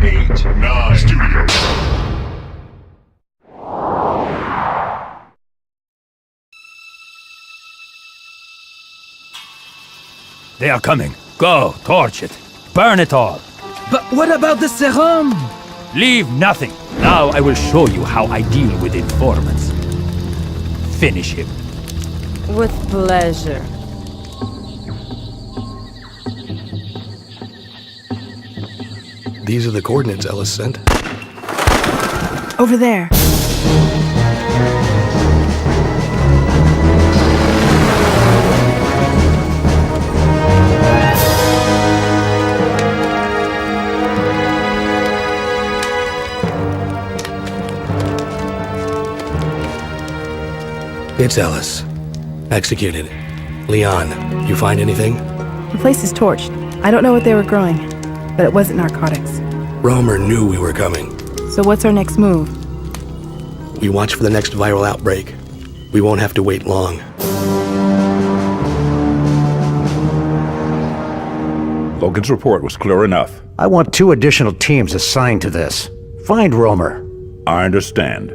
8, 9. Studio. They are coming. Go, torch it. Burn it all. But what about the serum? Leave nothing. Now I will show you how I deal with informants. Finish him. With pleasure. These are the coordinates Ellis sent. Over there. It's Ellis. Executed. Leon, you find anything? The place is torched. I don't know what they were growing, but it wasn't narcotics. Romer knew we were coming. So what's our next move? We watch for the next viral outbreak. We won't have to wait long. Logan's report was clear enough. I want 2 additional teams assigned to this. Find Romer. I understand.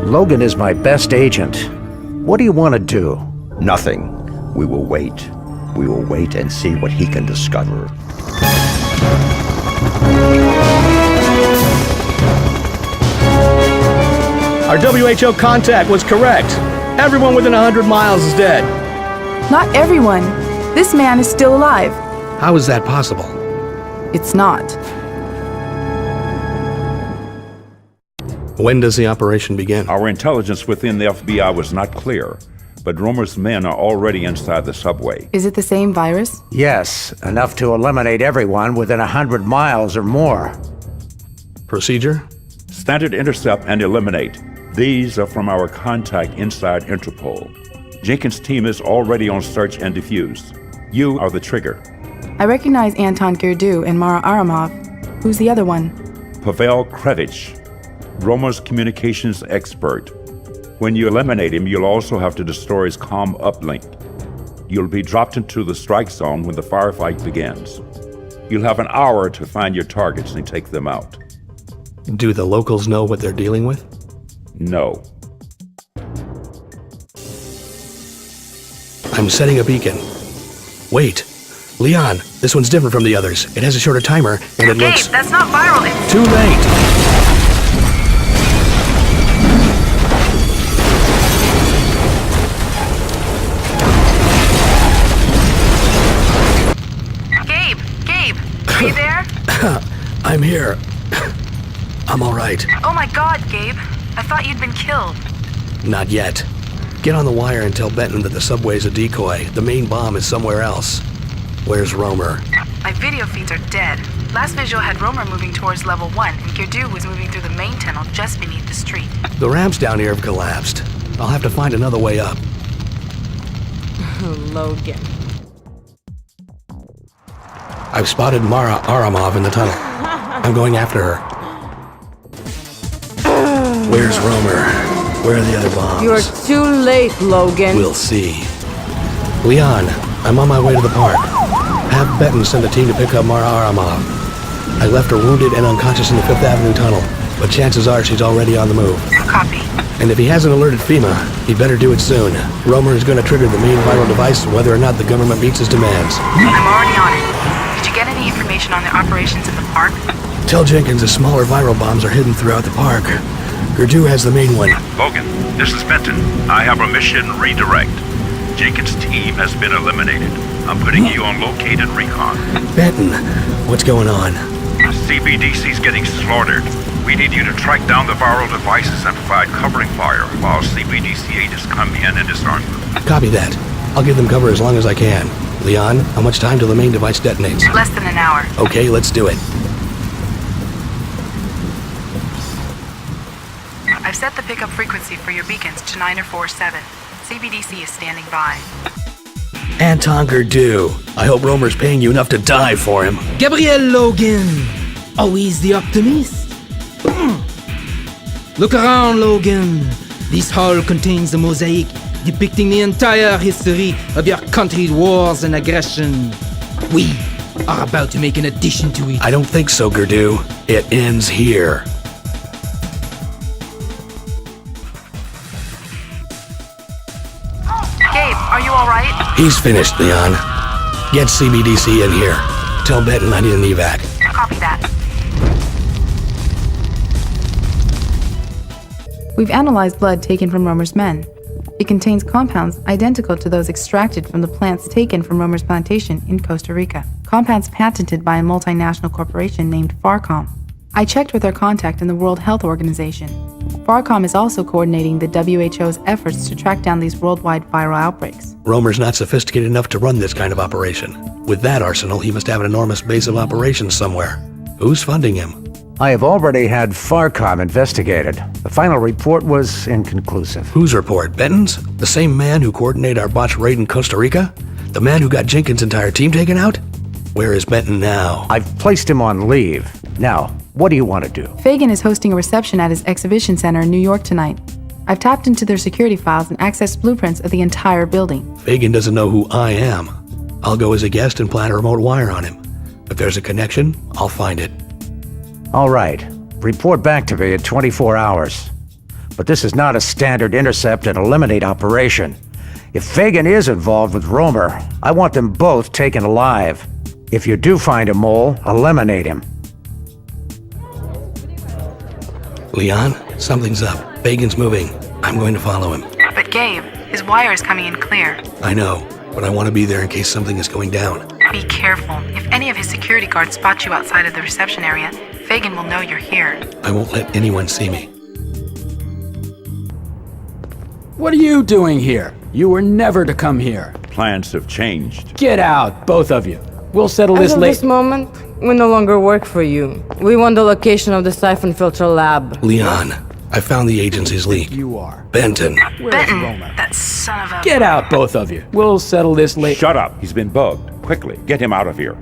Logan is my best agent. What do you want to do? Nothing. We will wait. We will wait and see what he can discover. Our WHO contact was correct. Everyone within 100 miles is dead. Not everyone. This man is still alive. How is that possible? It's not. When does the operation begin? Our intelligence within the FBI was not clear, but Romer's men are already inside the subway. Is it the same virus? Yes, enough to eliminate everyone within 100 miles or more. Procedure? Standard intercept and eliminate. These are from our contact inside Interpol. Jenkins' team is already on search and defuse. You are the trigger. I recognize Anton Gerdu and Mara Aramov. Who's the other one? Pavel Krevich, Romer's communications expert. When you eliminate him, you'll also have to destroy his comm uplink. You'll be dropped into the strike zone when the firefight begins. You'll have an hour to find your targets and take them out. Do the locals know what they're dealing with? No. I'm setting a beacon. Wait. Leon, this one's different from the others. It has a shorter timer, and it looks... that's not viral. It's... Too late! Are you there? I'm here. I'm all right. Oh my God, Gabe. I thought you'd been killed. Not yet. Get on the wire and tell Benton that the subway's a decoy. The main bomb is somewhere else. Where's Romer? My video feeds are dead. Last visual had Romer moving towards level 1, and Gerdu was moving through the main tunnel just beneath the street. The ramps down here have collapsed. I'll have to find another way up. Logan. I've spotted Mara Aramov in the tunnel. I'm going after her. Where's Romer? Where are the other bombs? You're too late, Logan. We'll see. Leon, I'm on my way to the park. Have Benton send a team to pick up Mara Aramov. I left her wounded and unconscious in the 5th Avenue tunnel, but chances are she's already on the move. Copy. And if he hasn't alerted FEMA, he'd better do it soon. Romer is going to trigger the main viral device whether or not the government meets his demands. I'm already on it. Did you get any information on their operations in the park? Tell Jenkins the smaller viral bombs are hidden throughout the park. Gerdu has the main one. Logan, this is Benton. I have a mission redirect. Jenkins' team has been eliminated. I'm putting you on locate and recon. Benton, what's going on? CBDC's getting slaughtered. We need you to track down the viral devices and provide covering fire while CBDC agents come in and disarm them. Copy that. I'll give them cover as long as I can. Leon, how much time till the main device detonates? Less than an hour. Okay, let's do it. I've set the pickup frequency for your beacons to 947. CBDC is standing by. Anton Gerdu. I hope Romer's paying you enough to die for him. Gabriel Logan. Always the optimist. Look around, Logan. This hall contains a mosaic depicting the entire history of your country's wars and aggression. We are about to make an addition to it. I don't think so, Gerdu. It ends here. Gabe, are you alright? He's finished, Leon. Get CBDC in here. Tell Benton I need an evac. Copy that. We've analyzed blood taken from Romer's men. It contains compounds identical to those extracted from the plants taken from Romer's plantation in Costa Rica. Compounds patented by a multinational corporation named Farcom. I checked with our contact in the World Health Organization. Farcom is also coordinating the WHO's efforts to track down these worldwide viral outbreaks. Romer's not sophisticated enough to run this kind of operation. With that arsenal, he must have an enormous base of operations somewhere. Who's funding him? I have already had Farcom investigated. The final report was inconclusive. Whose report? Benton's? The same man who coordinated our botched raid in Costa Rica? The man who got Jenkins' entire team taken out? Where is Benton now? I've placed him on leave. Now, what do you want to do? Fagan is hosting a reception at his exhibition center in New York tonight. I've tapped into their security files and accessed blueprints of the entire building. Fagan doesn't know who I am. I'll go as a guest and plant a remote wire on him. If there's a connection, I'll find it. All right. Report back to me in 24 hours. But this is not a standard intercept and eliminate operation. If Fagan is involved with Romer, I want them both taken alive. If you do find a mole, eliminate him. Leon, something's up. Fagan's moving. I'm going to follow him. But Gabe, his wire is coming in clear. I know, but I want to be there in case something is going down. Be careful. If any of his security guards spot you outside of the reception area, Fagan will know you're here. I won't let anyone see me. What are you doing here? You were never to come here. Plans have changed. Get out, both of you. We'll settle As this of later. this moment, we no longer work for you. We want the location of the Syphon filter lab. Leon, I found the agency's leak. You are. Benton. Benton, that son of a... Get out, both of you. We'll settle this later. Shut up. He's been bugged. Quickly, get him out of here.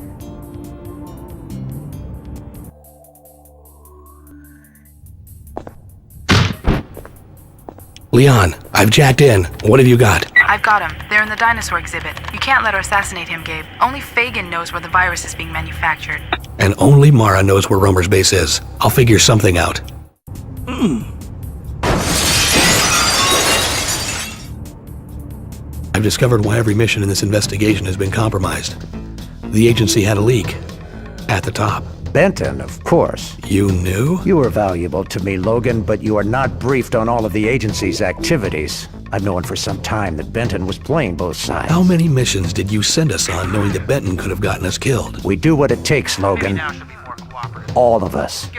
Leon, I've jacked in. What have you got? I've got him. They're in the dinosaur exhibit. You can't let her assassinate him, Gabe. Only Fagan knows where the virus is being manufactured. And only Mara knows where Romer's base is. I'll figure something out. I've discovered why every mission in this investigation has been compromised. The agency had a leak. At the top. Benton, of course. You knew? You are valuable to me, Logan, but you are not briefed on all of the agency's activities. I've known for some time that Benton was playing both sides. How many missions did you send us on knowing that Benton could have gotten us killed? We do what it takes, Logan. All of us.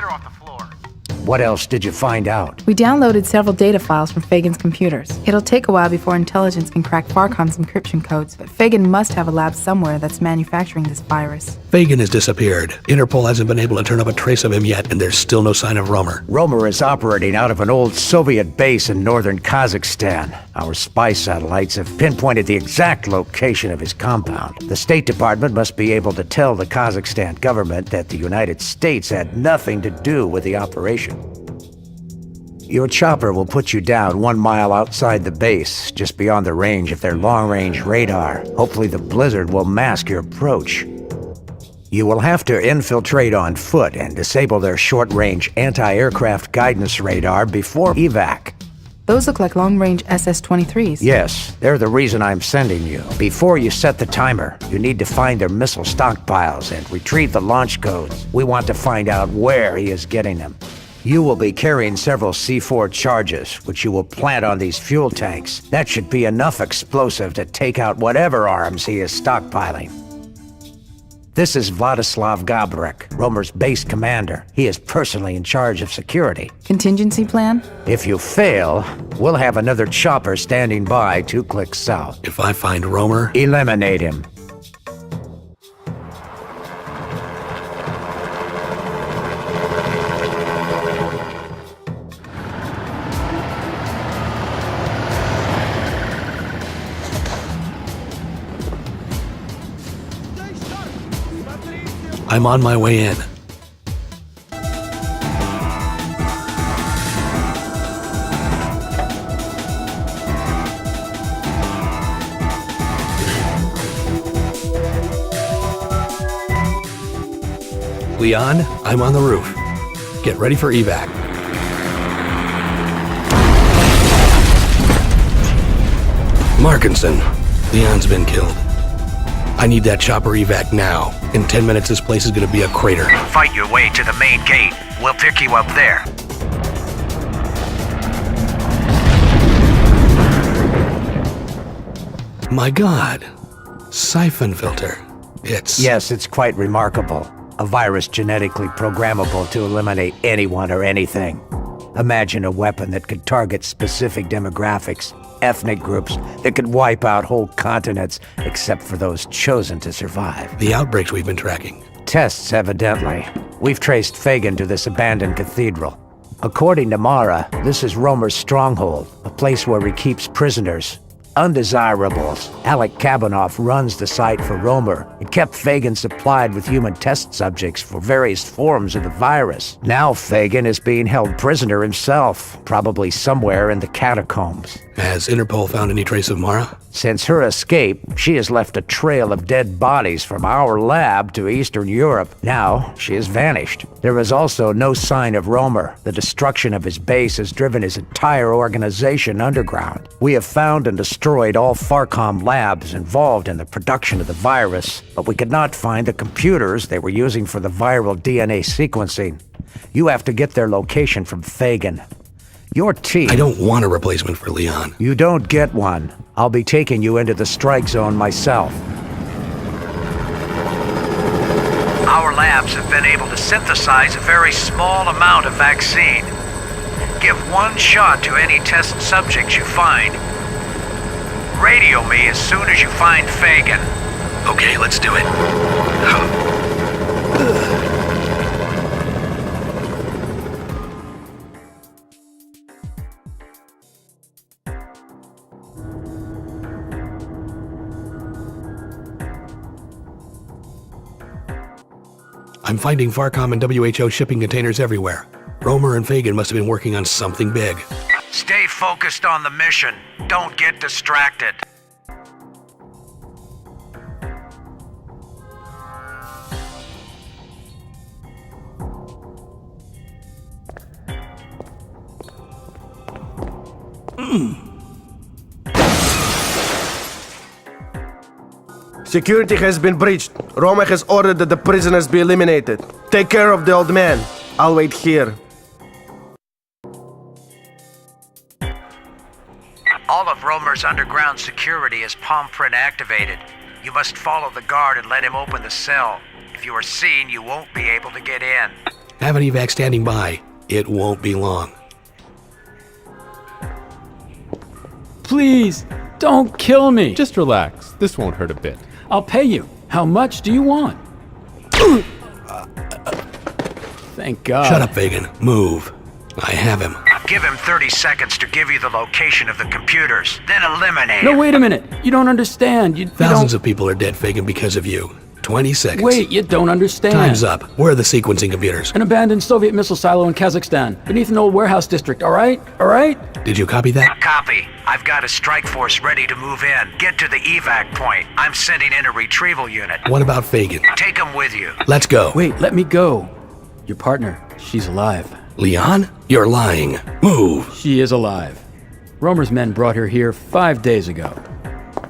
What else did you find out? We downloaded several data files from Fagan's computers. It'll take a while before intelligence can crack Farcom's encryption codes, but Fagan must have a lab somewhere that's manufacturing this virus. Fagan has disappeared. Interpol hasn't been able to turn up a trace of him yet, and there's still no sign of Romer. Romer is operating out of an old Soviet base in northern Kazakhstan. Our spy satellites have pinpointed the exact location of his compound. The State Department must be able to tell the Kazakhstan government that the United States had nothing to do with the operation. Your chopper will put you down 1 mile outside the base, just beyond the range of their long-range radar. Hopefully the blizzard will mask your approach. You will have to infiltrate on foot and disable their short-range anti-aircraft guidance radar before evac. Those look like long-range SS-23s. Yes, they're the reason I'm sending you. Before you set the timer, you need to find their missile stockpiles and retrieve the launch codes. We want to find out where he is getting them. You will be carrying several C4 charges, which you will plant on these fuel tanks. That should be enough explosive to take out whatever arms he is stockpiling. This is Vladislav Gabrek, Romer's base commander. He is personally in charge of security. Contingency plan? If you fail, we'll have another chopper standing by 2 clicks south. If I find Romer, eliminate him. I'm on my way in. Leon, I'm on the roof. Get ready for evac. Markinson, Leon's been killed. I need that chopper evac now. In 10 minutes, this place is gonna be a crater. Fight your way to the main gate. We'll pick you up there. My God. Syphon filter. Yes, it's quite remarkable. A virus genetically programmable to eliminate anyone or anything. Imagine a weapon that could target specific demographics, ethnic groups, that could wipe out whole continents except for those chosen to survive. The outbreaks we've been tracking. Tests, evidently. We've traced Fagan to this abandoned cathedral. According to Mara, this is Romer's stronghold, a place where he keeps prisoners. Undesirables. Alec Kabanoff runs the site for Romer. It kept Fagan supplied with human test subjects for various forms of the virus. Now Fagan is being held prisoner himself, probably somewhere in the catacombs. Has Interpol found any trace of Mara? Since her escape, she has left a trail of dead bodies from our lab to Eastern Europe. Now, she has vanished. There is also no sign of Romer. The destruction of his base has driven his entire organization underground. We have found and destroyed all Farcom labs involved in the production of the virus, but we could not find the computers they were using for the viral DNA sequencing. You have to get their location from Fagan. Your team... I don't want a replacement for Leon. You don't get one. I'll be taking you into the strike zone myself. Our labs have been able to synthesize a very small amount of vaccine. Give one shot to any test subjects you find. Radio me as soon as you find Fagan. Okay, let's do it. I'm finding Farcom and WHO shipping containers everywhere. Romer and Fagan must have been working on something big. Stay focused on the mission. Don't get distracted. Security has been breached. Roma has ordered that the prisoners be eliminated. Take care of the old man. I'll wait here. All of Romer's underground security is palm print activated. You must follow the guard and let him open the cell. If you are seen, you won't be able to get in. Have an evac standing by. It won't be long. Please, don't kill me. Just relax. This won't hurt a bit. I'll pay you. How much do you want? Thank God. Shut up, Fagan. Move. I have him. Give him 30 seconds to give you the location of the computers, then eliminate No, him. wait a minute. You don't understand. Thousands of people are dead, Fagan, because of you. 20 seconds. Wait, you don't understand. Time's up. Where are the sequencing computers? An abandoned Soviet missile silo in Kazakhstan, beneath an old warehouse district, all right? All right? Did you copy that? Copy. I've got a strike force ready to move in. Get to the evac point. I'm sending in a retrieval unit. What about Fagan? Take him with you. Let's go. Wait, let me go. Your partner, she's alive. Leon? You're lying. Move. She is alive. Romer's men brought her here 5 days ago.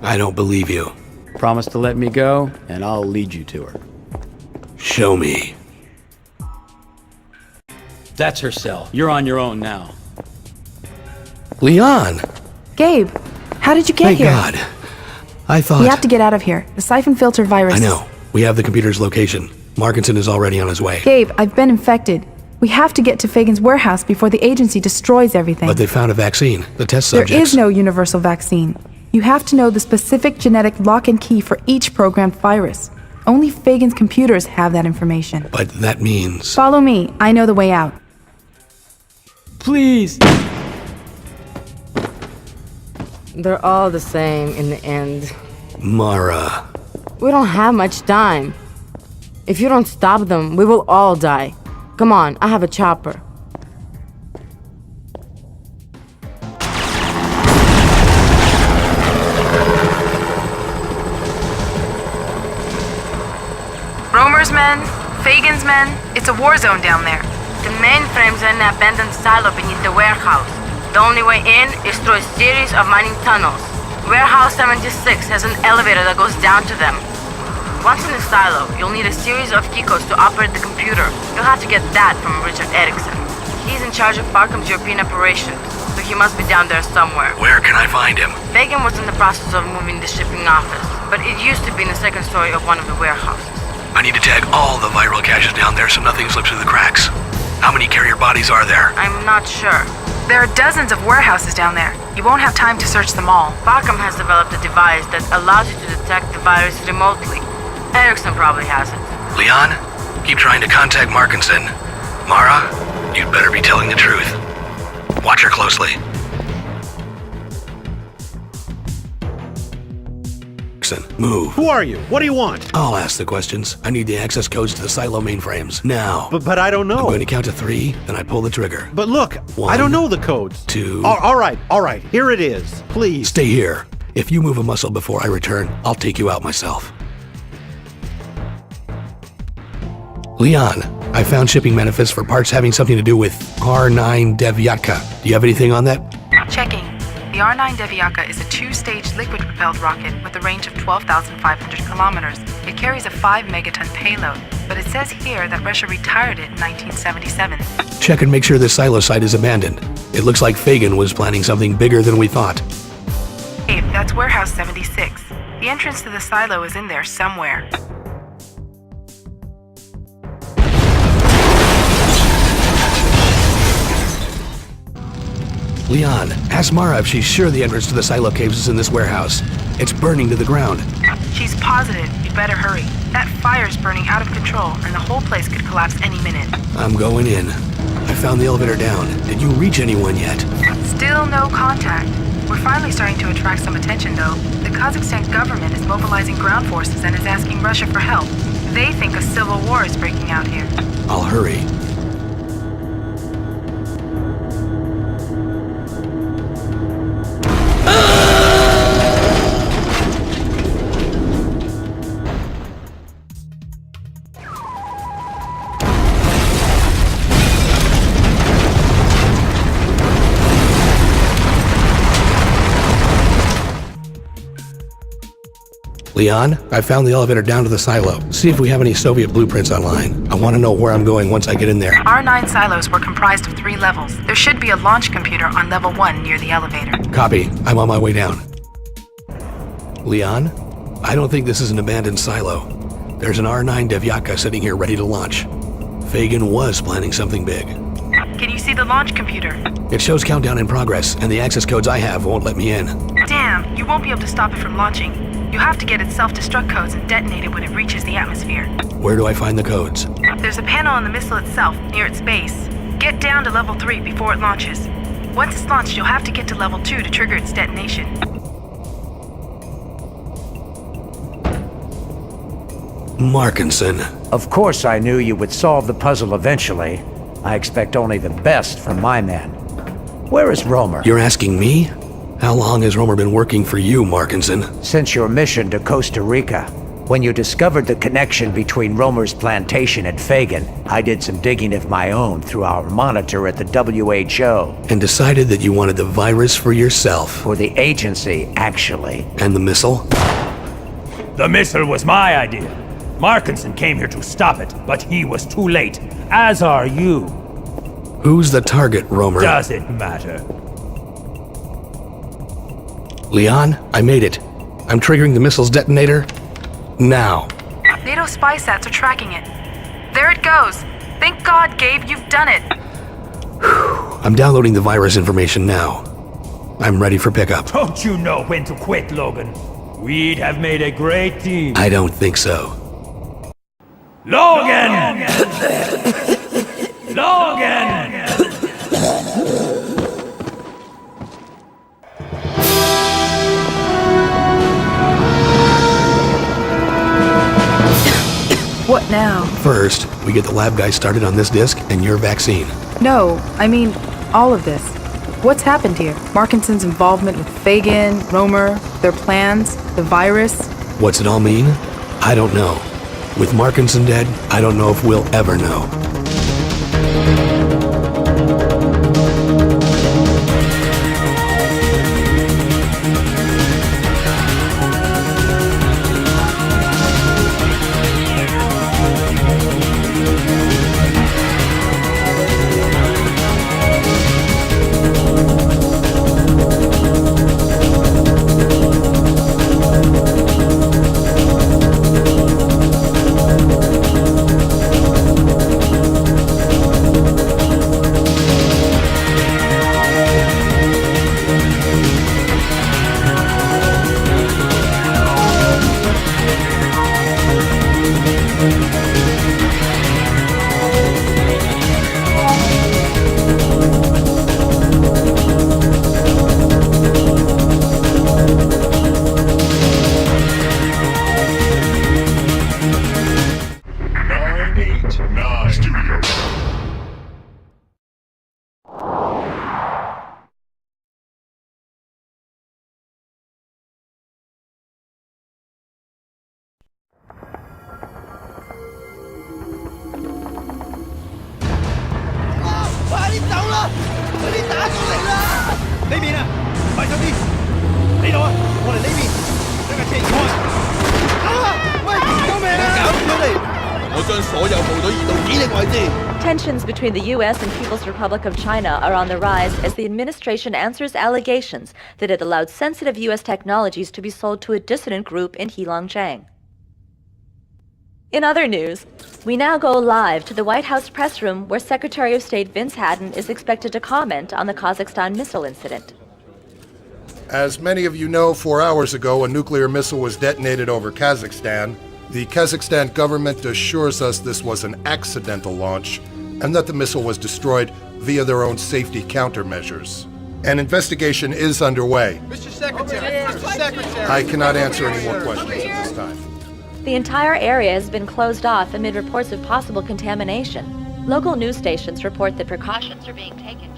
I don't believe you. Promise to let me go, and I'll lead you to her. Show me. That's her cell. You're on your own now. Leon! Gabe, how did you get Thank here? God. I thought... We have to get out of here. The siphon filter virus... I know. We have the computer's location. Markinson is already on his way. Gabe, I've been infected. We have to get to Fagan's warehouse before the agency destroys everything. But they found a vaccine. The test subjects... There is no universal vaccine. You have to know the specific genetic lock and key for each programmed virus. Only Fagan's computers have that information. But that means... Follow me. I know the way out. Please! They're all the same in the end. Mara... We don't have much time. If you don't stop them, we will all die. Come on, I have a chopper. Romer's men, Fagan's men? It's a war zone down there. The mainframes are in the abandoned silo beneath the warehouse. The only way in is through a series of mining tunnels. Warehouse 76 has an elevator that goes down to them. Once in the silo, you'll need a series of keycodes to operate the computer. You'll have to get that from Richard Erickson. He's in charge of Farcom's European operations, so he must be down there somewhere. Where can I find him? Fagan was in the process of moving the shipping office, but it used to be in the second story of one of the warehouses. I need to tag all the viral caches down there so nothing slips through the cracks. How many carrier bodies are there? I'm not sure. There are dozens of warehouses down there. You won't have time to search them all. Farcom has developed a device that allows you to detect the virus remotely. Erickson probably has it. Leon, keep trying to contact Markinson. Mara, you'd better be telling the truth. Watch her closely. Move. Who are you? What do you want? I'll ask the questions. I need the access codes to the silo mainframes. Now. But I don't know. I'm going to count to 3, then I pull the trigger. But look, 1, I don't know the codes. 2. All right. Here it is. Please. Stay here. If you move a muscle before I return, I'll take you out myself. Leon, I found shipping manifests for parts having something to do with R9 Dfactor. Do you have anything on that? Checking. The R9 Dfactor is a 2-stage liquid-propelled rocket with a range of 12,500 kilometers. It carries a 5-megaton payload, but it says here that Russia retired it in 1977. Check and make sure this silo site is abandoned. It looks like Fagan was planning something bigger than we thought. Hey, that's Warehouse 76. The entrance to the silo is in there somewhere. Leon, ask Mara if she's sure the entrance to the silo caves is in this warehouse. It's burning to the ground. She's positive. You'd better hurry. That fire's burning out of control, and the whole place could collapse any minute. I'm going in. I found the elevator down. Did you reach anyone yet? Still no contact. We're finally starting to attract some attention, though. The Kazakhstan government is mobilizing ground forces and is asking Russia for help. They think a civil war is breaking out here. I'll hurry. Leon, I found the elevator down to the silo. See if we have any Soviet blueprints online. I want to know where I'm going once I get in there. R9 silos were comprised of 3 levels. There should be a launch computer on level 1 near the elevator. Copy. I'm on my way down. Leon, I don't think this is an abandoned silo. There's an R9 Dfactor sitting here ready to launch. Fagan was planning something big. Can you see the launch computer? It shows countdown in progress, and the access codes I have won't let me in. Damn, you won't be able to stop it from launching. You have to get its self-destruct codes and detonate it when it reaches the atmosphere. Where do I find the codes? There's a panel on the missile itself, near its base. Get down to level 3 before it launches. Once it's launched, you'll have to get to level 2 to trigger its detonation. Markinson. Of course I knew you would solve the puzzle eventually. I expect only the best from my men. Where is Romer? You're asking me? How long has Romer been working for you, Markinson? Since your mission to Costa Rica. When you discovered the connection between Romer's plantation and Fagan, I did some digging of my own through our monitor at the WHO. And decided that you wanted the virus for yourself. For the agency, actually. And the missile? The missile was my idea. Markinson came here to stop it, but he was too late, as are you. Who's the target, Romer? Does it matter? Leon, I made it. I'm triggering the missile's detonator now. NATO spy sats are tracking it. There it goes. Thank God, Gabe, you've done it. I'm downloading the virus information now. I'm ready for pickup. Don't you know when to quit, Logan? We'd have made a great team. I don't think so. Logan! Logan! What now? First, we get the lab guy started on this disc and your vaccine. No, I mean, all of this. What's happened here? Markinson's involvement with Fagan, Romer, their plans, the virus. What's it all mean? I don't know. With Markinson dead, I don't know if we'll ever know. Tensions between the U.S. and People's Republic of China are on the rise as the administration answers allegations that it allowed sensitive U.S. technologies to be sold to a dissident group in Heilongjiang. In other news, we now go live to the White House press room where Secretary of State Vince Hadden is expected to comment on the Kazakhstan missile incident. As many of you know, 4 hours ago, a nuclear missile was detonated over Kazakhstan. The Kazakhstan government assures us this was an accidental launch and that the missile was destroyed via their own safety countermeasures. An investigation is underway. Mr. Secretary, Mr. Secretary. I cannot answer any more questions at this time. The entire area has been closed off amid reports of possible contamination. Local news stations report that precautions are being taken.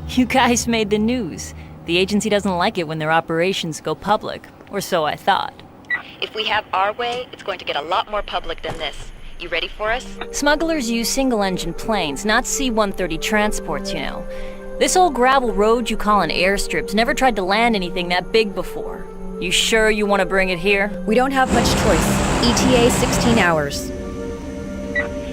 You guys made the news. The agency doesn't like it when their operations go public, or so I thought. If we have our way, it's going to get a lot more public than this. You ready for us? Smugglers use single-engine planes, not C-130 transports, you know. This old gravel road you call an airstrip's never tried to land anything that big before. You sure you want to bring it here? We don't have much choice. ETA 16 hours.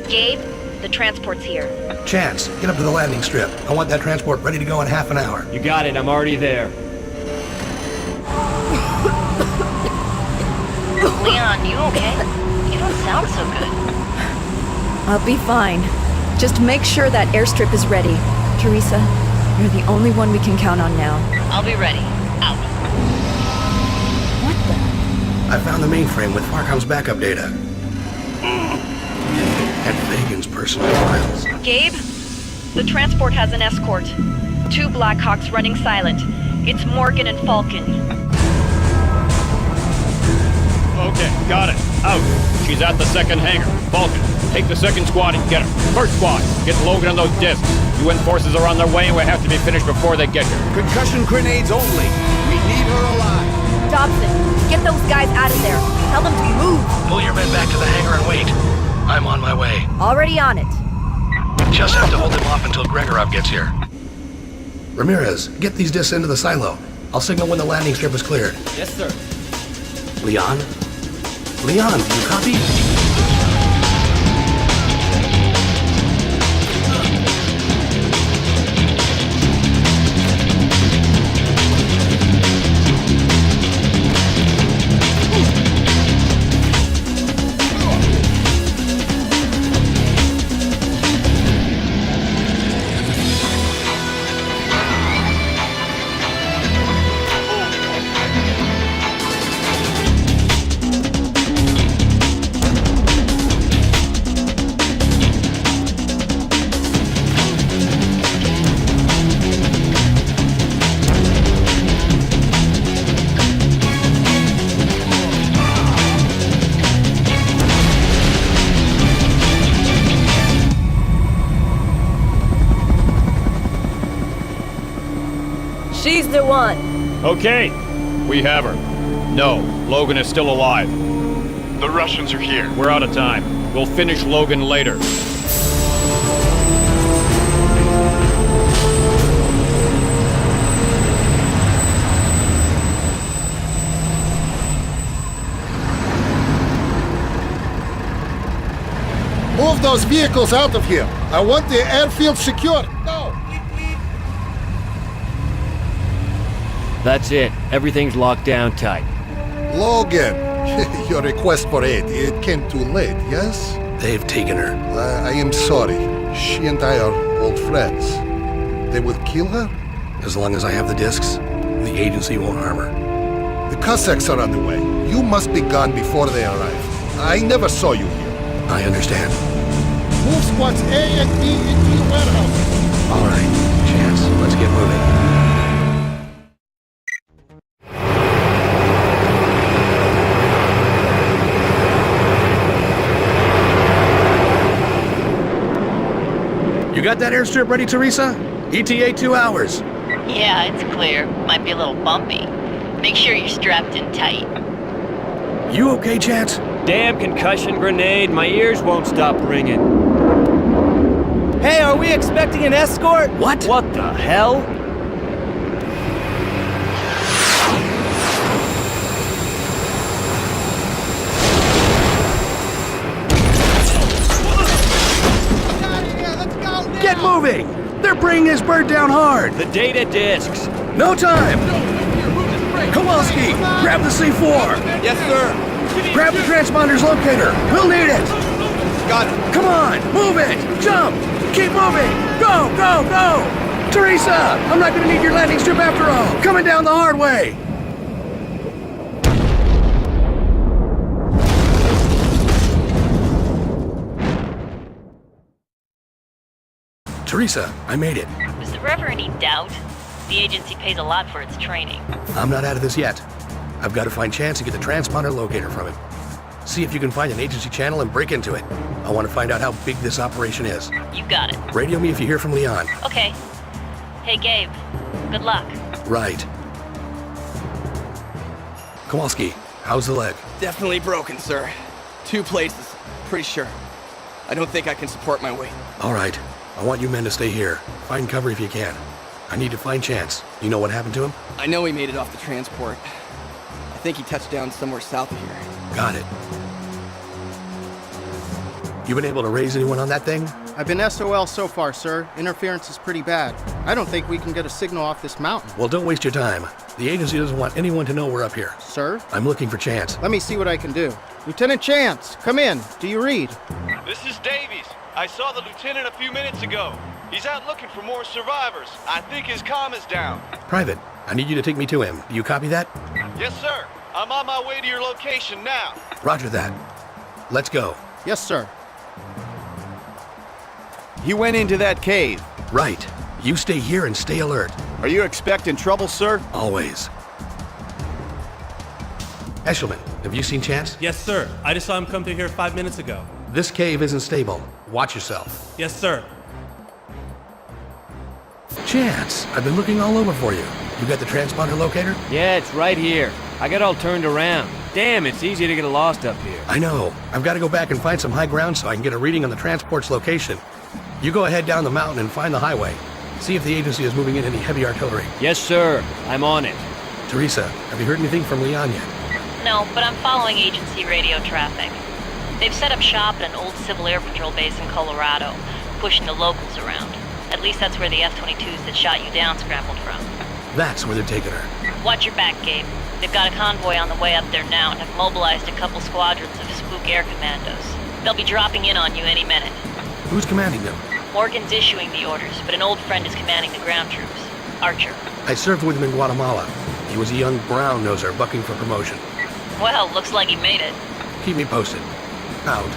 Gabe, the transport's here. Chance, get up to the landing strip. I want that transport ready to go in half an hour. You got it, I'm already there. Leon, you okay? You don't sound so good. I'll be fine. Just make sure that airstrip is ready. Teresa, you're the only one we can count on now. I'll be ready. Out. I found the mainframe with Farcom's backup data. And Fagan's personal files. Gabe, the transport has an escort. 2 Blackhawks running silent. It's Morgan and Falcon. Okay, got it. Out. She's at the second hangar. Falcon, take the second squad and get her. First squad, get Logan on those discs. UN forces are on their way and we have to be finished before they get here. Concussion grenades only. We need her alive. Dobson, get those guys out of there. Tell them to move. Pull your men back to the hangar and wait. I'm on my way. Already on it. Just have to hold them off until Gregorov gets here. Ramirez, get these discs into the silo. I'll signal when the landing strip is cleared. Yes, sir. Leon? Leon, do you copy? She's the one. Okay, we have her. No, Logan is still alive. The Russians are here. We're out of time. We'll finish Logan later. Move those vehicles out of here. I want the airfield secure. Go! That's it. Everything's locked down tight. Logan, your request for aid, it came too late, yes? They've taken her. I am sorry. She and I are old friends. They will kill her? As long as I have the discs, the agency won't harm her. The Cossacks are on the way. You must be gone before they arrive. I never saw you here. I understand. Move squads A and B into the warehouse. All right, Chance, let's get moving. You got that airstrip ready, Teresa? ETA 2 hours. Yeah, it's clear. Might be a little bumpy. Make sure you're strapped in tight. You okay, Chance? Damn concussion grenade, my ears won't stop ringing. Hey, are we expecting an escort? What? What the hell? Get moving! They're bringing this bird down hard! The data discs. No time! Kowalski, grab the C4! Yes, sir. Grab the transponder's locator! We'll need it! Got it. Come on, move it! Jump! Keep moving! Go, go, go! Teresa, I'm not gonna need your landing strip after all! Coming down the hard way! Teresa, I made it. Was there ever any doubt? The agency pays a lot for its training. I'm not out of this yet. I've got to find Chance and get the transponder locator from him. See if you can find an agency channel and break into it. I want to find out how big this operation is. You got it. Radio me if you hear from Leon. Okay. Hey, Gabe. Good luck. Right. Kowalski, how's the leg? Definitely broken, sir. 2 places. Pretty sure. I don't think I can support my weight. All right. I want you men to stay here. Find cover if you can. I need to find Chance. You know what happened to him? I know he made it off the transport. I think he touched down somewhere south of here. Got it. You been able to raise anyone on that thing? I've been SOL so far, sir. Interference is pretty bad. I don't think we can get a signal off this mountain. Well, don't waste your time. The agency doesn't want anyone to know we're up here. Sir? I'm looking for Chance. Let me see what I can do. Lieutenant Chance, come in. Do you read? This is Davies. I saw the lieutenant a few minutes ago. He's out looking for more survivors. I think his comm is down. Private, I need you to take me to him. Do you copy that? Yes, sir. I'm on my way to your location now. Roger that. Let's go. Yes, sir. He went into that cave. Right. You stay here and stay alert. Are you expecting trouble, sir? Always. Eshelman, have you seen Chance? Yes, sir. I just saw him come through here 5 minutes ago. This cave isn't stable. Watch yourself. Yes, sir. Chance, I've been looking all over for you. You got the transponder locator? Yeah, it's right here. I got all turned around. Damn, it's easy to get lost up here. I know. I've got to go back and find some high ground so I can get a reading on the transport's location. You go ahead down the mountain and find the highway. See if the agency is moving in any heavy artillery. Yes, sir. I'm on it. Teresa, have you heard anything from Leon yet? No, but I'm following agency radio traffic. They've set up shop at an old Civil Air Patrol base in Colorado, pushing the locals around. At least that's where the F-22s that shot you down scrambled from. That's where they're taking her. Watch your back, Gabe. They've got a convoy on the way up there now and have mobilized a couple squadrons of spook air commandos. They'll be dropping in on you any minute. Who's commanding them? Morgan's issuing the orders, but an old friend is commanding the ground troops. Archer. I served with him in Guatemala. He was a young brown noser bucking for promotion. Well, looks like he made it. Keep me posted. Out.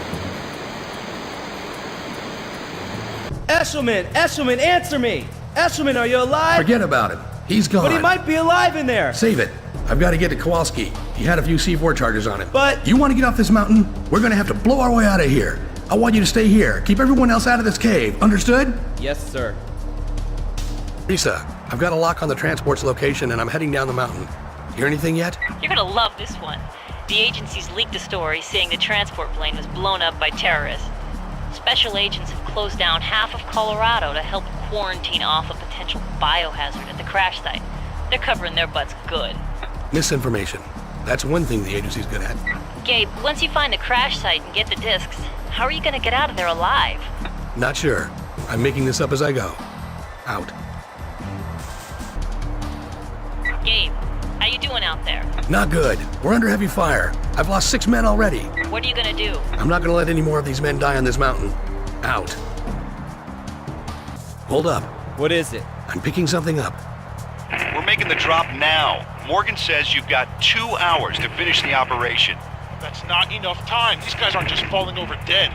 Eshelman! Eshelman, answer me! Eshelman, are you alive? Forget about him. He's gone. But he might be alive in there! Save it. I've got to get to Kowalski. He had a few C4 charges on him. But... You want to get off this mountain? We're going to have to blow our way out of here. I want you to stay here. Keep everyone else out of this cave. Understood? Yes, sir. Teresa, I've got a lock on the transport's location and I'm heading down the mountain. Hear anything yet? You're gonna love this one. The agency's leaked a story saying the transport plane was blown up by terrorists. Special agents have closed down half of Colorado to help quarantine off a potential biohazard at the crash site. They're covering their butts good. Misinformation. That's one thing the agency's good at. Gabe, once you find the crash site and get the discs, how are you gonna get out of there alive? Not sure. I'm making this up as I go. Out. Gabe, how you doing out there? Not good. We're under heavy fire. I've lost 6 men already. What are you gonna do? I'm not gonna let any more of these men die on this mountain. Out. Hold up. What is it? I'm picking something up. We're making the drop now. Morgan says you've got 2 hours to finish the operation. That's not enough time. These guys aren't just falling over dead.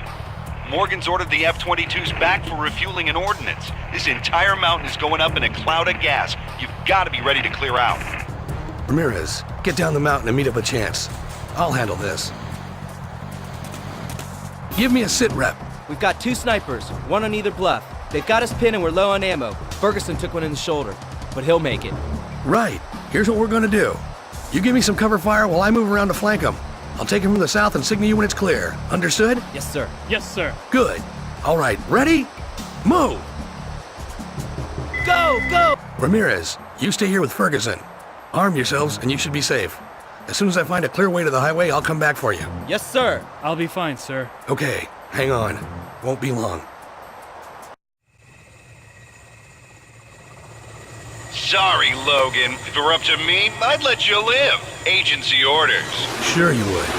Morgan's ordered the F-22s back for refueling and ordnance. This entire mountain is going up in a cloud of gas. You've got to be ready to clear out. Ramirez, get down the mountain and meet up with Chance. I'll handle this. Give me a sit rep. We've got 2 snipers, one on either bluff. They've got us pinned and we're low on ammo. Ferguson took one in the shoulder, but he'll make it. Right. Here's what we're gonna do. You give me some cover fire while I move around to flank them. I'll take him from the south and signal you when it's clear. Understood? Yes, sir. Yes, sir. Good. All right, ready? Move! Go, go! Ramirez, you stay here with Ferguson. Arm yourselves and you should be safe. As soon as I find a clear way to the highway, I'll come back for you. Yes, sir. I'll be fine, sir. Okay, hang on. Won't be long. Sorry, Logan. If it were up to me, I'd let you live. Agency orders. Sure you would.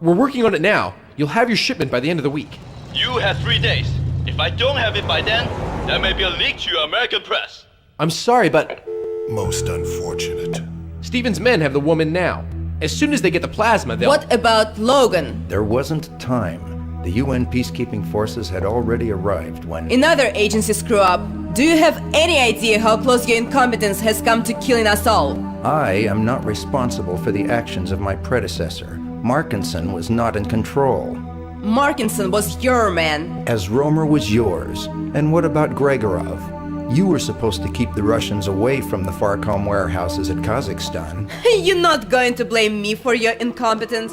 We're working on it now. You'll have your shipment by the end of the week. You have 3 days. If I don't have it by then, there may be a leak to your American press. I'm sorry, but... Most unfortunate. Stephen's men have the woman now. As soon as they get the plasma, they'll... What about Logan? There wasn't time. The UN peacekeeping forces had already arrived when... Another agency screw up. Do you have any idea how close your incompetence has come to killing us all? I am not responsible for the actions of my predecessor. Markinson was not in control. Markinson was your man. As Romer was yours. And what about Gregorov? You were supposed to keep the Russians away from the Farcom warehouses at Kazakhstan. You're not going to blame me for your incompetence.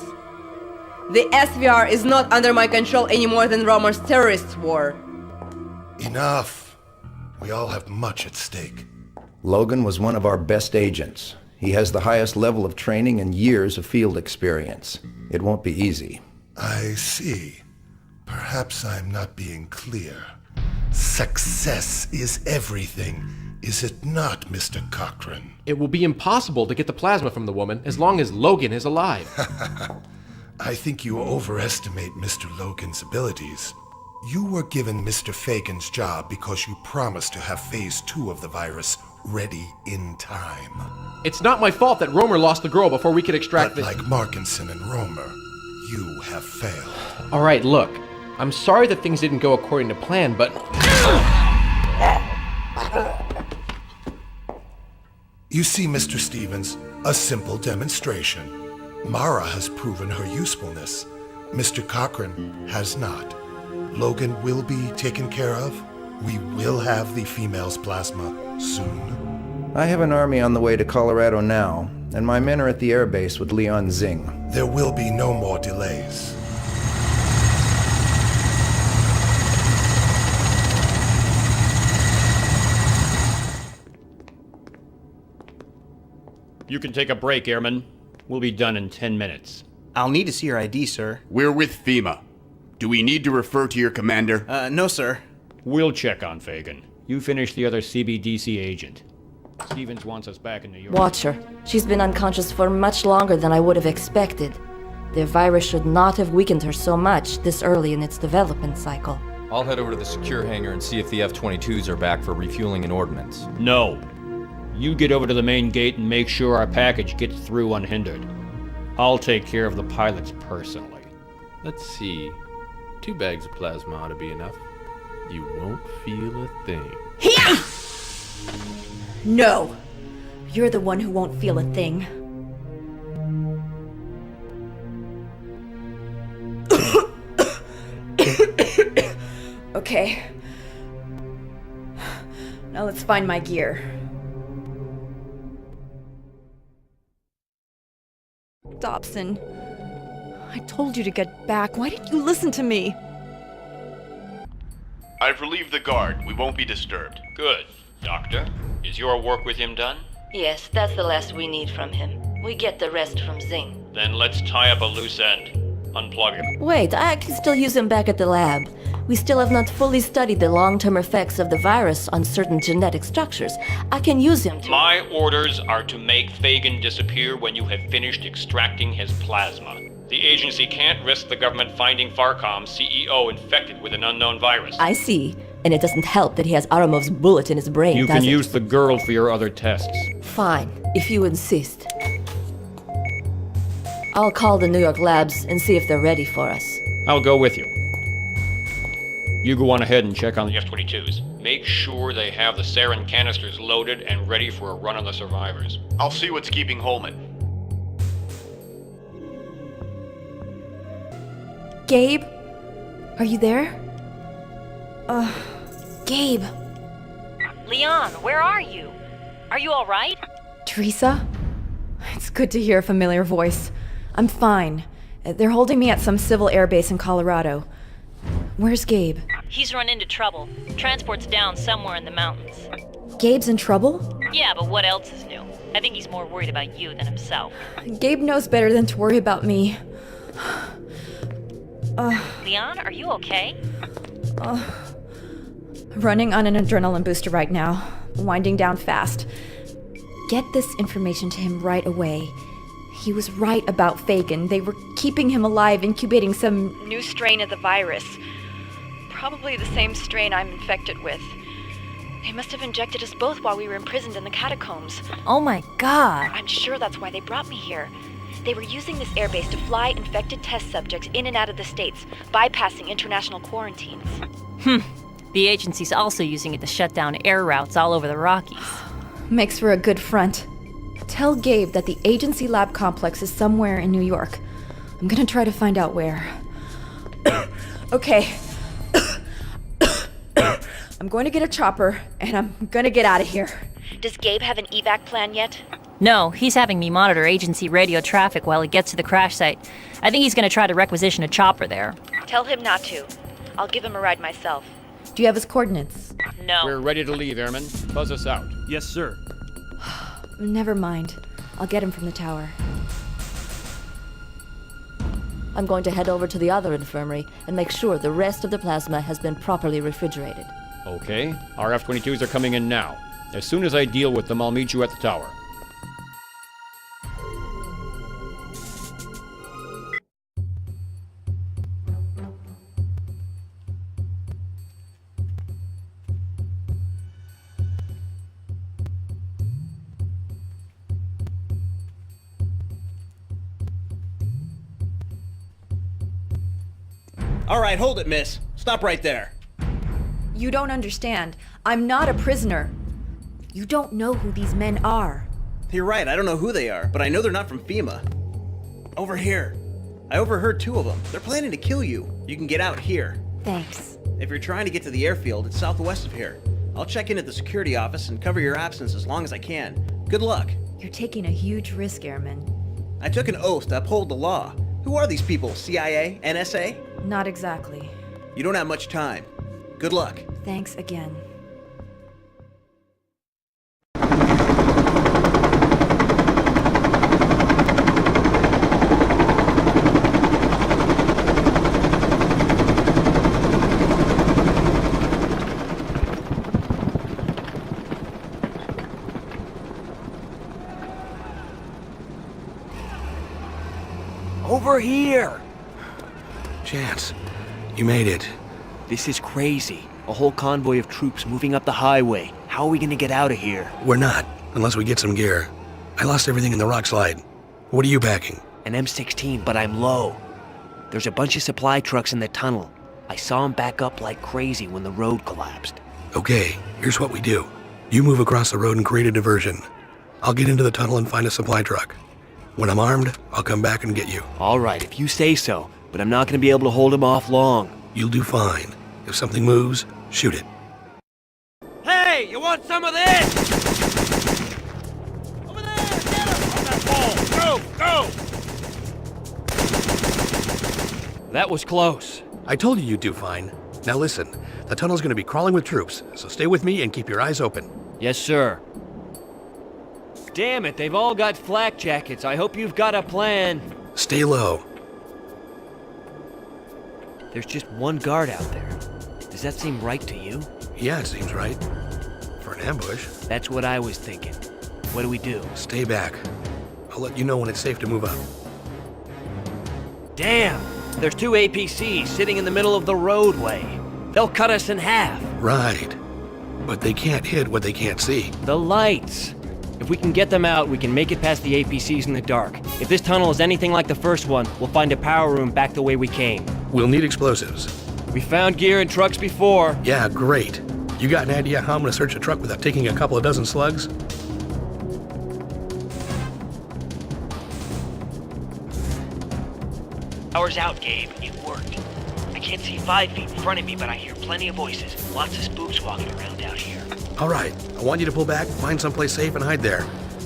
The SVR is not under my control any more than Romer's terrorist war. Enough. We all have much at stake. Logan was one of our best agents. He has the highest level of training and years of field experience. It won't be easy. I see. Perhaps I'm not being clear. Success is everything, is it not, Mr. Cochran? It will be impossible to get the plasma from the woman as long as Logan is alive. I think you overestimate Mr. Logan's abilities. You were given Mr. Fagan's job because you promised to have Phase 2 of the virus ready in time. It's not my fault that Romer lost the girl before we could extract But like Markinson and Romer, you have failed. All right, look. I'm sorry that things didn't go according to plan, but... You see, Mr. Stevens, a simple demonstration. Mara has proven her usefulness. Mr. Cochran has not. Logan will be taken care of. We will have the female's plasma soon. I have an army on the way to Colorado now, and my men are at the airbase with Leon Zing. There will be no more delays. You can take a break, Airman. We'll be done in 10 minutes. I'll need to see your ID, sir. We're with FEMA. Do we need to refer to your commander? No, sir. We'll check on Fagan. You finish the other CBDC agent. Stevens wants us back in New York. Watch her. She's been unconscious for much longer than I would have expected. The virus should not have weakened her so much this early in its development cycle. I'll head over to the secure hangar and see if the F-22s are back for refueling and ordnance. No. You get over to the main gate and make sure our package gets through unhindered. I'll take care of the pilots personally. Let's see. 2 bags of plasma ought to be enough. You won't feel a thing. No. You're the one who won't feel a thing. Okay. Now let's find my gear. Dobson, I told you to get back. Why didn't you listen to me? I've relieved the guard. We won't be disturbed. Good. Doctor, is your work with him done? Yes, that's the last we need from him. We get the rest from Zing. Then let's tie up a loose end. Unplug him. Wait, I can still use him back at the lab. We still have not fully studied the long-term effects of the virus on certain genetic structures. I can use him to... My orders are to make Fagin disappear when you have finished extracting his plasma. The agency can't risk the government finding Farcom's CEO infected with an unknown virus. I see. And it doesn't help that he has Aramov's bullet in his brain, You does can it? use the girl for your other tests. Fine, if you insist. I'll call the New York labs and see if they're ready for us. I'll go with you. You go on ahead and check on the F-22s. Make sure they have the sarin canisters loaded and ready for a run on the survivors. I'll see what's keeping Holman. Gabe? Are you there? Gabe. Leon, where are you? Are you alright? Teresa? It's good to hear a familiar voice. I'm fine. They're holding me at some civil airbase in Colorado. Where's Gabe? He's run into trouble. Transport's down somewhere in the mountains. Gabe's in trouble? Yeah, but what else is new? I think he's more worried about you than himself. Gabe knows better than to worry about me. Leon, are you okay? Running on an adrenaline booster right now. Winding down fast. Get this information to him right away. He was right about Fagin. They were keeping him alive, incubating some new strain of the virus. Probably the same strain I'm infected with. They must have injected us both while we were imprisoned in the catacombs. Oh my god. I'm sure that's why they brought me here. They were using this airbase to fly infected test subjects in and out of the States, bypassing international quarantines. The agency's also using it to shut down air routes all over the Rockies. Makes for a good front. Tell Gabe that the agency lab complex is somewhere in New York. I'm gonna try to find out where. Okay. I'm going to get a chopper, and I'm gonna get out of here. Does Gabe have an evac plan yet? No, he's having me monitor agency radio traffic while he gets to the crash site. I think he's gonna try to requisition a chopper there. Tell him not to. I'll give him a ride myself. Do you have his coordinates? No. We're ready to leave, Airman. Buzz us out. Yes, sir. Never mind. I'll get him from the tower. I'm going to head over to the other infirmary and make sure the rest of the plasma has been properly refrigerated. Okay, our F-22s are coming in now. As soon as I deal with them, I'll meet you at the tower. All right, hold it, miss. Stop right there. You don't understand. I'm not a prisoner. You don't know who these men are. You're right, I don't know who they are, but I know they're not from FEMA. Over here. I overheard 2 of them. They're planning to kill you. You can get out here. Thanks. If you're trying to get to the airfield, it's southwest of here. I'll check in at the security office and cover your absence as long as I can. Good luck. You're taking a huge risk, Airman. I took an oath to uphold the law. Who are these people? CIA? NSA? Not exactly. You don't have much time. Good luck. Thanks again. Over here! Chance, you made it. This is crazy. A whole convoy of troops moving up the highway. How are we gonna get out of here? We're not, unless we get some gear. I lost everything in the rock slide. What are you packing? An M16, but I'm low. There's a bunch of supply trucks in the tunnel. I saw them back up like crazy when the road collapsed. Okay, here's what we do. You move across the road and create a diversion. I'll get into the tunnel and find a supply truck. When I'm armed, I'll come back and get you. All right, if you say so, but I'm not gonna be able to hold him off long. You'll do fine. If something moves, shoot it. Hey, you want some of this? Over there! Get him! On that wall! Go! Go! That was close. I told you you'd do fine. Now listen, the tunnel's gonna be crawling with troops, so stay with me and keep your eyes open. Yes, sir. Damn it, they've all got flak jackets. I hope you've got a plan. Stay low. There's just one guard out there. Does that seem right to you? Yeah, it seems right. For an ambush. That's what I was thinking. What do we do? Stay back. I'll let you know when it's safe to move up. Damn! There's 2 APCs sitting in the middle of the roadway. They'll cut us in half. Right. But they can't hit what they can't see. The lights. If we can get them out, we can make it past the APCs in the dark. If this tunnel is anything like the first one, we'll find a power room back the way we came. We'll need explosives. We found gear in trucks before. Yeah, great. You got an idea how I'm gonna search a truck without taking a couple of dozen slugs? Power's out, Gabe. It worked. I can't see 5 feet in front of me, but I hear plenty of voices. Lots of spooks walking around out here. All right, I want you to pull back, find someplace safe, and hide there.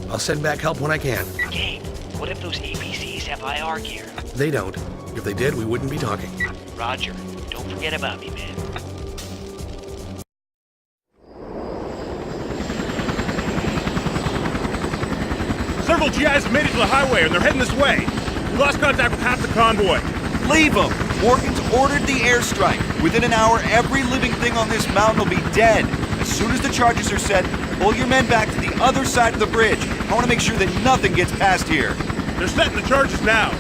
I'll send back help when I can. Gabe, what if those APCs have IR gear? They don't. If they did, we wouldn't be talking. Roger. Don't forget about me, man. Several GIs have made it to the highway and they're heading this way. We lost contact with half the convoy. Leave them! Morgan's ordered the airstrike. Within an hour, every living thing on this mountain will be dead. As soon as the charges are set, pull your men back to the other side of the bridge. I want to make sure that nothing gets past here. They're setting the charges now.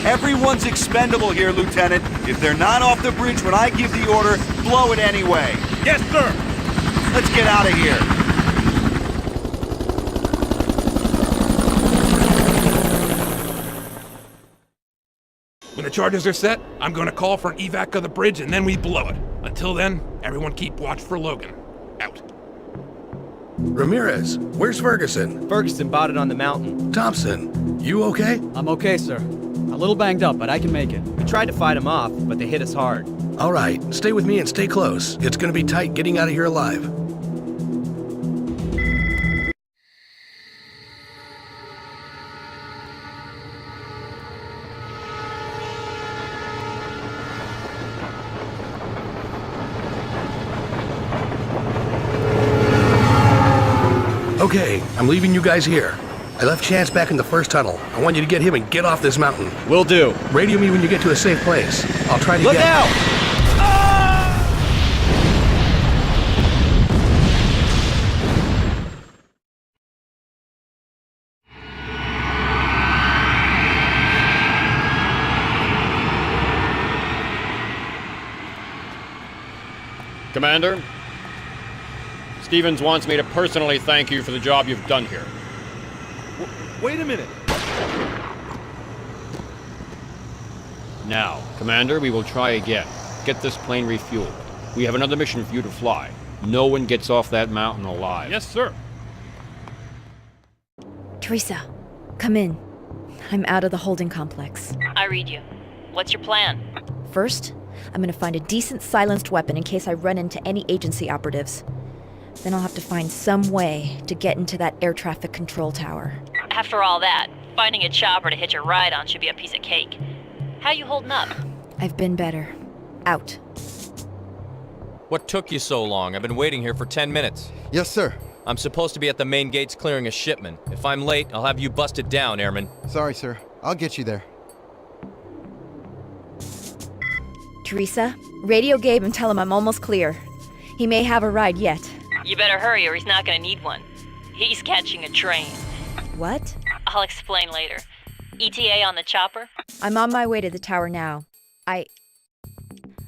Everyone's expendable here, Lieutenant. If they're not off the bridge when I give the order, blow it anyway. Yes, sir! Let's get out of here. When the charges are set, I'm gonna call for an evac of the bridge and then we blow it. Until then, everyone keep watch for Logan. Out. Ramirez, where's Ferguson? Ferguson bought it on the mountain. Thompson, you okay? I'm okay, sir. A little banged up, but I can make it. We tried to fight them off, but they hit us hard. All right, stay with me and stay close. It's gonna be tight getting out of here alive. Okay, I'm leaving you guys here. I left Chance back in the first tunnel. I want you to get him and get off this mountain. Will do. Radio me when you get to a safe place. I'll try to Look get... out! Commander, Stevens wants me to personally thank you for the job you've done here. Wait a minute. Now, Commander, we will try again. Get this plane refueled. We have another mission for you to fly. No one gets off that mountain alive. Yes, sir. Teresa, come in. I'm out of the holding complex. I read you. What's your plan? First, I'm gonna find a decent silenced weapon in case I run into any agency operatives. Then I'll have to find some way to get into that air traffic control tower. After all that, finding a chopper to hitch a ride on should be a piece of cake. How you holding up? I've been better. Out. What took you so long? I've been waiting here for 10 minutes. Yes, sir. I'm supposed to be at the main gates clearing a shipment. If I'm late, I'll have you busted down, Airman. Sorry, sir. I'll get you there. Teresa, radio Gabe and tell him I'm almost clear. He may have a ride yet. You better hurry or he's not gonna need one. He's catching a train. What? I'll explain later. ETA on the chopper? I'm on my way to the tower now.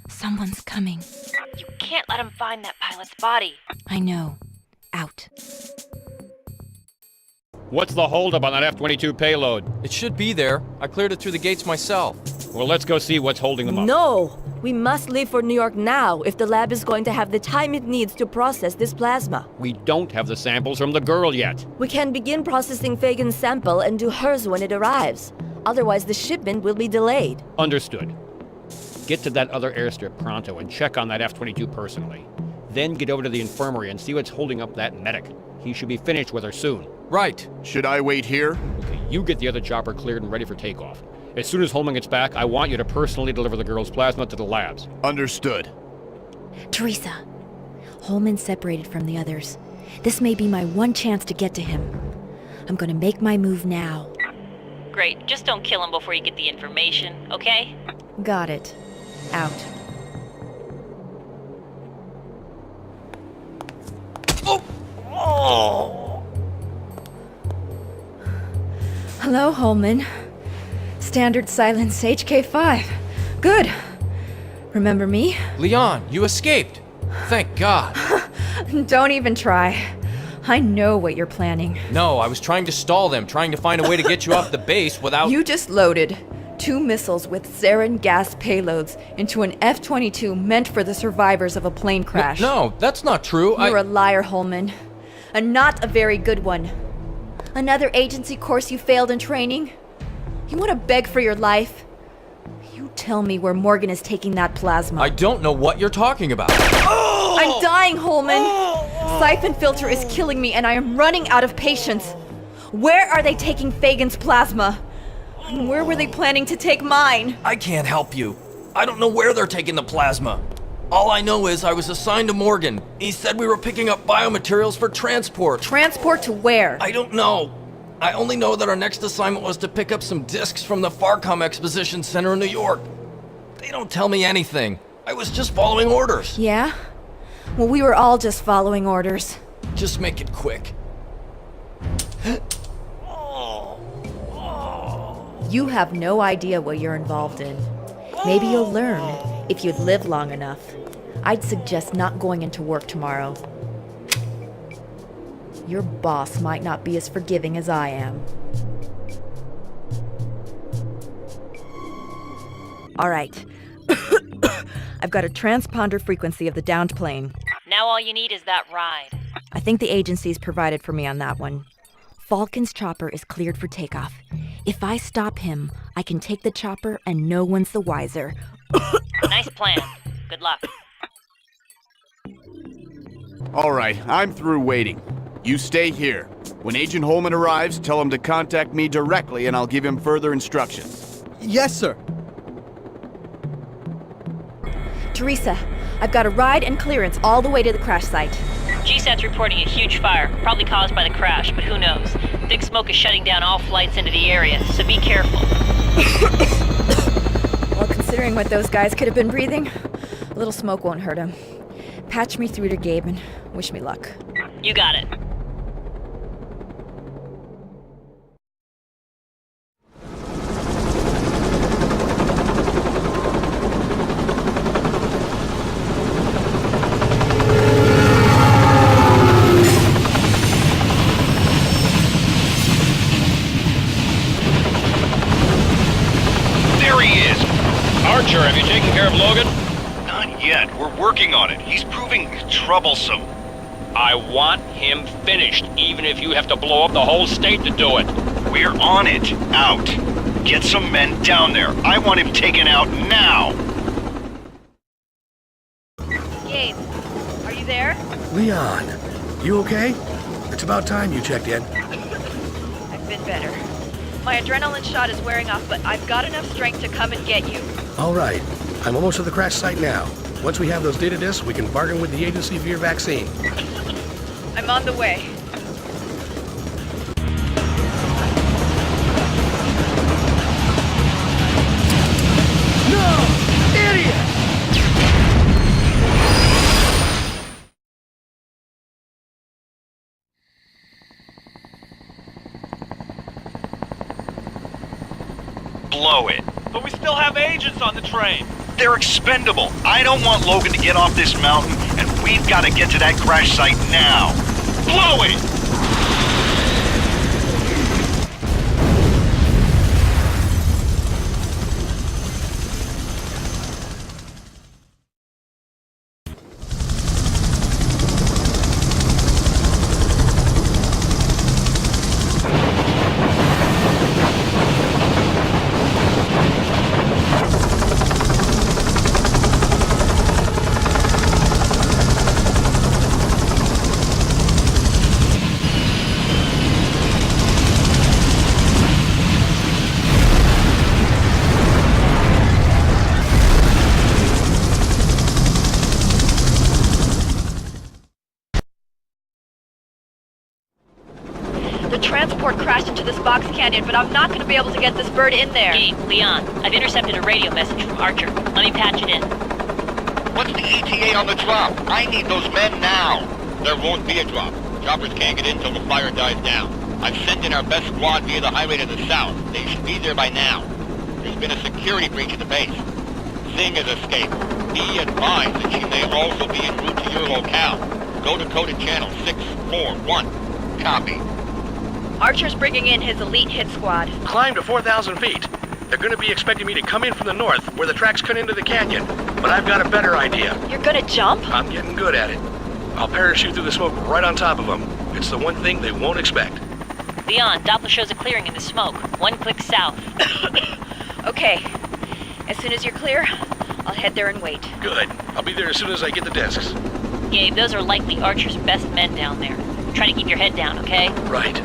Someone's coming. You can't let him find that pilot's body. I know. Out. What's the holdup on that F-22 payload? It should be there. I cleared it through the gates myself. Well, let's go see what's holding them up. No! We must leave for New York now if the lab is going to have the time it needs to process this plasma. We don't have the samples from the girl yet. We can begin processing Fagan's sample and do hers when it arrives. Otherwise, the shipment will be delayed. Understood. Get to that other airstrip pronto and check on that F-22 personally. Then get over to the infirmary and see what's holding up that medic. He should be finished with her soon. Right. Should I wait here? Okay, you get the other chopper cleared and ready for takeoff. As soon as Holman gets back, I want you to personally deliver the girl's plasma to the labs. Understood. Teresa, Holman's separated from the others. This may be my one chance to get to him. I'm gonna make my move now. Great, just don't kill him before you get the information, okay? Got it. Out. Oh! Hello, Holman. Standard silence HK5. Good. Remember me? Leon, you escaped. Thank God. Don't even try. I know what you're planning. No, I was trying to stall them, trying to find a way to get you off the base without... You just loaded 2 missiles with sarin gas payloads into an F-22 meant for the survivors of a plane crash. No, that's not true. You're a liar, Holman. And not a very good one. Another agency course you failed in training? You want to beg for your life? You tell me where Morgan is taking that plasma. I don't know what you're talking about. I'm dying, Holman. Syphon filter is killing me and I am running out of patience. Where are they taking Fagan's plasma? And where were they planning to take mine? I can't help you. I don't know where they're taking the plasma. All I know is I was assigned to Morgan. He said we were picking up biomaterials for transport. Transport to where? I don't know. I only know that our next assignment was to pick up some discs from the Farcom Exposition Center in New York. They don't tell me anything. I was just following orders. Yeah? Well, we were all just following orders. Just make it quick. You have no idea what you're involved in. Maybe you'll learn if you'd live long enough. I'd suggest not going into work tomorrow. Your boss might not be as forgiving as I am. All right. I've got a transponder frequency of the downed plane. Now all you need is that ride. I think the agency's provided for me on that one. Falcon's chopper is cleared for takeoff. If I stop him, I can take the chopper and no one's the wiser. Nice plan. Good luck. All right, I'm through waiting. You stay here. When Agent Holman arrives, tell him to contact me directly and I'll give him further instructions. Yes, sir. Teresa, I've got a ride and clearance all the way to the crash site. GSAT's reporting a huge fire, probably caused by the crash, but who knows? Thick smoke is shutting down all flights into the area, so be careful. Well, considering what those guys could have been breathing, a little smoke won't hurt them. Patch me through to Gabe and wish me luck. You got it. Archer, have you taken care of Logan? Not yet. We're working on it. He's proving troublesome. I want him finished, even if you have to blow up the whole state to do it. We're on it. Out. Get some men down there. I want him taken out now. Gabe, are you there? Leon, you okay? It's about time you checked in. I've been better. My adrenaline shot is wearing off, but I've got enough strength to come and get you. All right. I'm almost to the crash site now. Once we have those data disks, we can bargain with the agency for your vaccine. I'm on the way. No! Idiot! Blow it. But we still have agents on the train. They're expendable. I don't want Logan to get off this mountain, and we've got to get to that crash site now. Blow it! Box Canyon, but I'm not going to be able to get this bird in there. Gabe, Leon, I've intercepted a radio message from Archer. Let me patch it in. What's the ETA on the drop? I need those men now. There won't be a drop. Choppers can't get in till the fire dies down. I've sent in our best squad via the highway to the south. They should be there by now. There's been a security breach at the base. Singh has escaped. Be advised that she may also be en route to your locale. Go to coded channel 641. Copy. Archer's bringing in his elite hit squad. Climb to 4,000 feet. They're going to be expecting me to come in from the north, where the tracks cut into the canyon. But I've got a better idea. You're gonna jump? I'm getting good at it. I'll parachute through the smoke right on top of them. It's the one thing they won't expect. Leon, Doppler shows a clearing in the smoke. 1 click south. Okay. As soon as you're clear, I'll head there and wait. Good. I'll be there as soon as I get the discs. Gabe, those are likely Archer's best men down there. Try to keep your head down, okay? Right.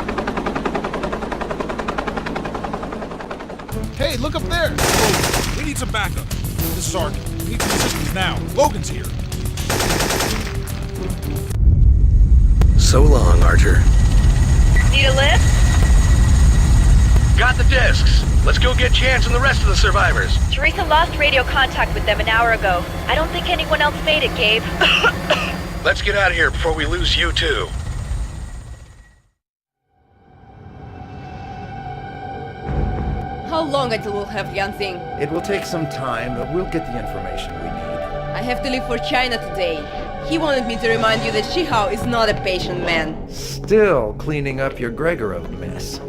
Hey, look up there! Whoa, we need some backup. This is Sergeant. We need some assistance now. Logan's here. So long, Archer. Need a lift? Got the discs. Let's go get Chance and the rest of the survivors. Teresa lost radio contact with them an hour ago. I don't think anyone else made it, Gabe. Let's get out of here before we lose you too. How long until we'll have Yanxing? It will take some time, but we'll get the information we need. I have to leave for China today. He wanted me to remind you that Shihao is not a patient man. Still cleaning up your Gregorov mess.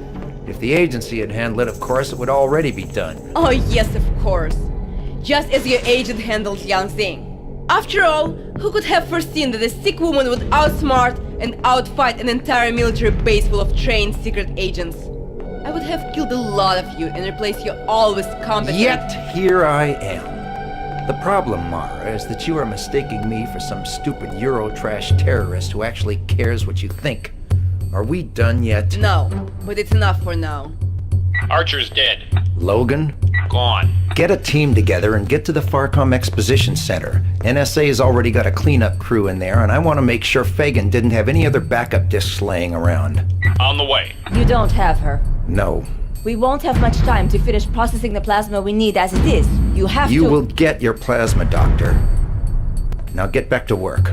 If the agency had handled it, of course, it would already be done. Oh yes, of course. Just as your agent handles Yanxing. After all, who could have foreseen that a sick woman would outsmart and outfight an entire military base full of trained secret agents? I would have killed a lot of you and replaced you all with competent... Yet here I am. The problem, Mara, is that you are mistaking me for some stupid Eurotrash terrorist who actually cares what you think. Are we done yet? No, but it's enough for now. Archer's dead. Logan? Gone. Get a team together and get to the Farcom Exposition Center. NSA has already got a cleanup crew in there, and I want to make sure Fagan didn't have any other backup discs laying around. On the way. You don't have her. No. We won't have much time to finish processing the plasma we need as it is. You have to... You will get your plasma, Doctor. Now get back to work.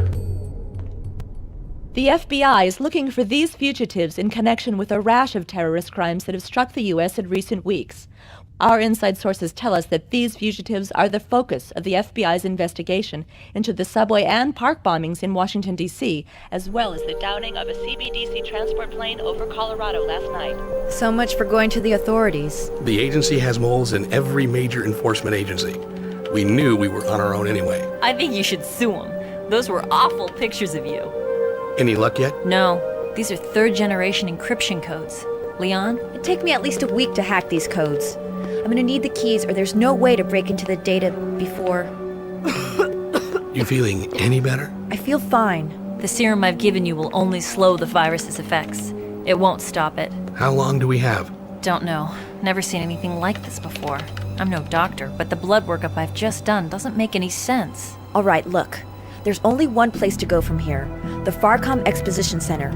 The FBI is looking for these fugitives in connection with a rash of terrorist crimes that have struck the U.S. in recent weeks. Our inside sources tell us that these fugitives are the focus of the FBI's investigation into the subway and park bombings in Washington, D.C., as well as the downing of a CBDC transport plane over Colorado last night. So much for going to the authorities. The agency has moles in every major enforcement agency. We knew we were on our own anyway. I think you should sue them. Those were awful pictures of you. Any luck yet? No. These are third-generation encryption codes. Leon? It'd take me at least a week to hack these codes. I'm gonna need the keys, or there's no way to break into the data before... You feeling any better? I feel fine. The serum I've given you will only slow the virus's effects. It won't stop it. How long do we have? Don't know. Never seen anything like this before. I'm no doctor, but the blood workup I've just done doesn't make any sense. All right, look. There's only one place to go from here. The Farcom Exposition Center.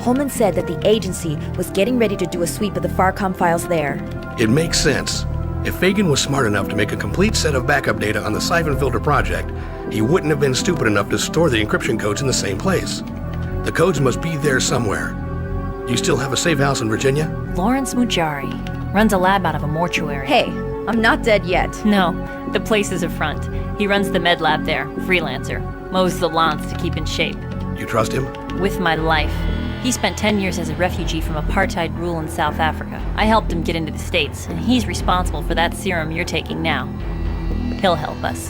Holman said that the agency was getting ready to do a sweep of the Farcom files there. It makes sense. If Fagan was smart enough to make a complete set of backup data on the Syphon filter project, he wouldn't have been stupid enough to store the encryption codes in the same place. The codes must be there somewhere. You still have a safe house in Virginia? Lawrence Mujari runs a lab out of a mortuary. Hey, I'm not dead yet. No, the place is a front. He runs the med lab there, freelancer. Mows the lawns to keep in shape. You trust him? With my life. He spent 10 years as a refugee from apartheid rule in South Africa. I helped him get into the States, and he's responsible for that serum you're taking now. He'll help us.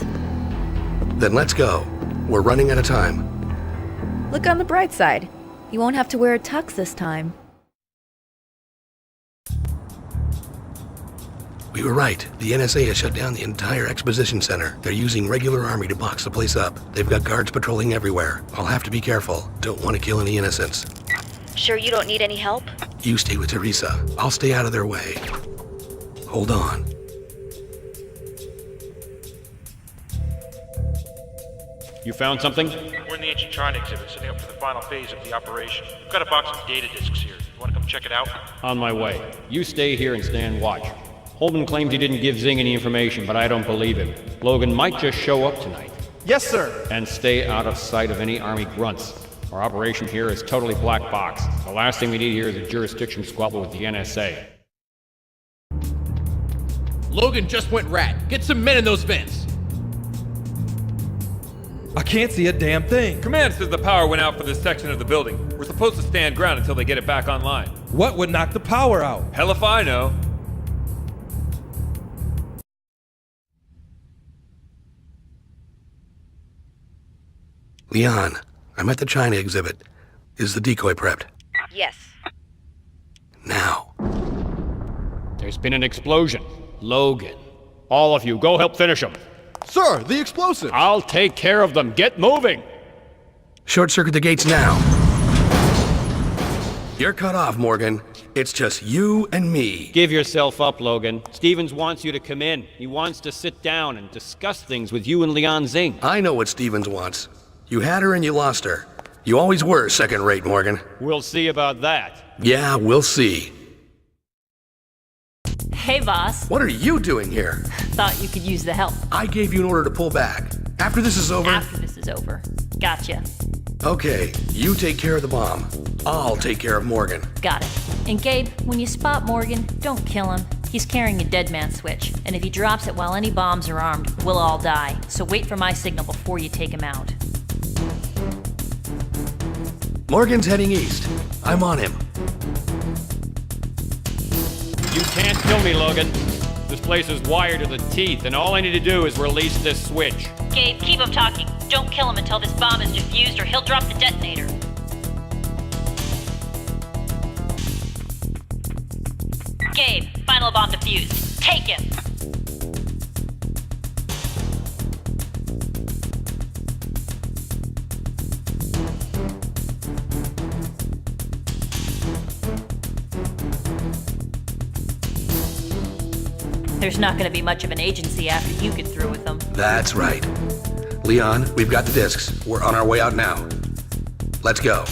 Then let's go. We're running out of time. Look on the bright side. You won't have to wear a tux this time. We were right. The NSA has shut down the entire exposition center. They're using regular army to box the place up. They've got guards patrolling everywhere. I'll have to be careful. Don't want to kill any innocents. Sure you don't need any help? You stay with Teresa. I'll stay out of their way. Hold on. You found something? We're in the ancient China exhibit, setting up for the final phase of the operation. We've got a box of data disks here. You want to come check it out? On my way. You stay here and stand watch. Holman claims he didn't give Zing any information, but I don't believe him. Logan might just show up tonight. Yes, sir. And stay out of sight of any Army grunts. Our operation here is totally black box. The last thing we need here is a jurisdiction squabble with the NSA. Logan just went rat. Get some men in those vents. I can't see a damn thing. Command says the power went out for this section of the building. We're supposed to stand ground until they get it back online. What would knock the power out? Hell if I know. Leon, I'm at the China exhibit. Is the decoy prepped? Yes. Now. There's been an explosion. Logan. All of you, go help finish them. Sir, the explosive! I'll take care of them. Get moving! Short circuit the gates now. You're cut off, Morgan. It's just you and me. Give yourself up, Logan. Stevens wants you to come in. He wants to sit down and discuss things with you and Leon Zing. I know what Stevens wants. You had her and you lost her. You always were second-rate, Morgan. We'll see about that. Yeah, we'll see. Hey, boss. What are you doing here? Thought you could use the help. I gave you an order to pull back. After this is over... After this is over. Gotcha. Okay, you take care of the bomb. I'll take care of Morgan. Got it. And Gabe, when you spot Morgan, don't kill him. He's carrying a dead man switch, and if he drops it while any bombs are armed, we'll all die. So wait for my signal before you take him out. Morgan's heading east. I'm on him. You can't kill me, Logan. This place is wired to the teeth, and all I need to do is release this switch. Gabe, keep him talking. Don't kill him until this bomb is defused, or he'll drop the detonator. Gabe, final bomb defused. Take him! There's not going to be much of an agency after you get through with them. That's right. Leon, we've got the discs. We're on our way out now. Let's go.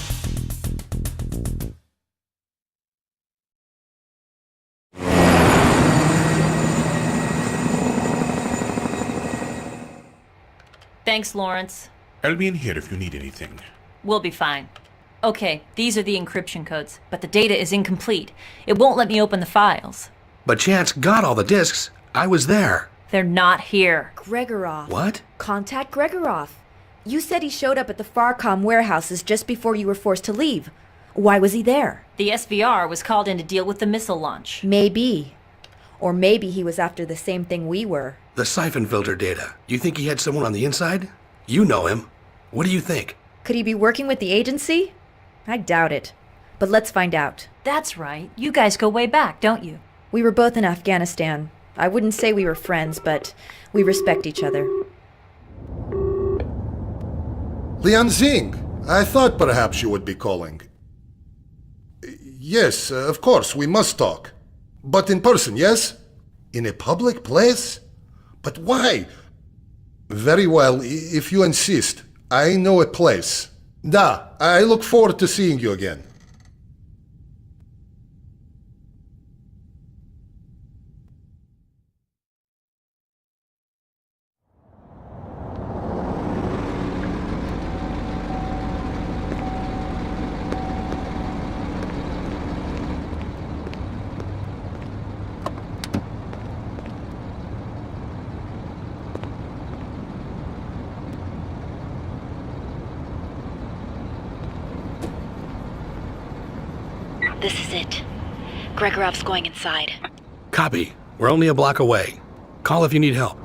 Thanks, Lawrence. I'll be in here if you need anything. We'll be fine. Okay, these are the encryption codes, but the data is incomplete. It won't let me open the files. But Chance got all the discs. I was there. They're not here. Gregorov. What? Contact Gregorov. You said he showed up at the Farcom warehouses just before you were forced to leave. Why was he there? The SVR was called in to deal with the missile launch. Maybe. Or maybe he was after the same thing we were. The Syphon filter data. You think he had someone on the inside? You know him. What do you think? Could he be working with the agency? I doubt it. But let's find out. That's right. You guys go way back, don't you? We were both in Afghanistan. I wouldn't say we were friends, but we respect each other. Leon Zing, I thought perhaps you would be calling. Yes, of course, we must talk. But in person, yes? In a public place? But why? Very well, if you insist. I know a place. Da, I look forward to seeing you again. This is it. Gregorov's going inside. Copy. We're only a block away. Call if you need help.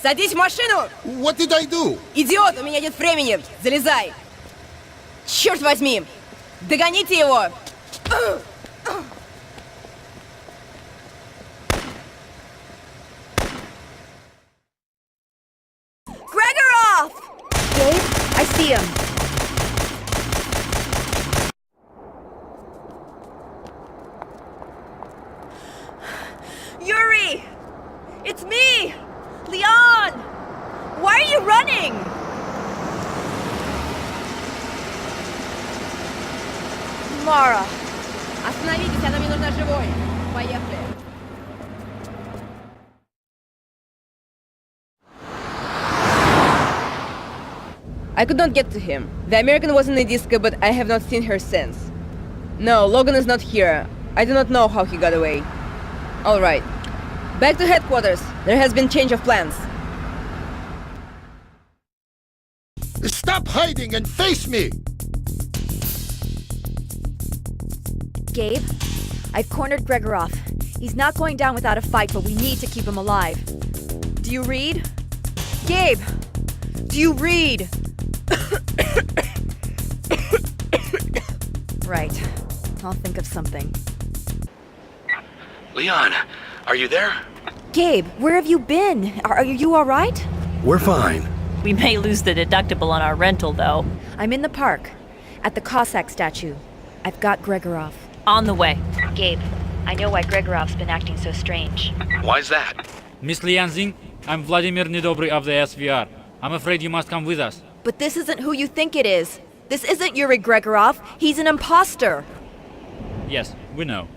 Садись в машину! What did I do? Идиот, у меня нет времени! Залезай! Черт возьми! Догоните его! Gregorov! Gabe, I see him. Yuri! It's me! Leon! Why are you running? Mara. Остановитесь, она мне нужна живой! Поехали! I could not get to him. The American was in the disco, but I have not seen her since. No, Logan is not here. I do not know how he got away. Alright. Back to headquarters. There has been change of plans. Stop hiding and face me! Gabe, I've cornered Gregorov. He's not going down without a fight, but we need to keep him alive. Do you read? Gabe! Do you read? Right. I'll think of something. Leon, are you there? Gabe, where have you been? Are you all right? We're fine. We may lose the deductible on our rental, though. I'm in the park, at the Cossack statue. I've got Gregorov. On the way. Gabe, I know why Gregorov's been acting so strange. Why's that? Miss Lianzing, I'm Vladimir Nedobry of the SVR. I'm afraid you must come with us. But this isn't who you think it is. This isn't Yuri Gregorov. He's an imposter. Yes, we know.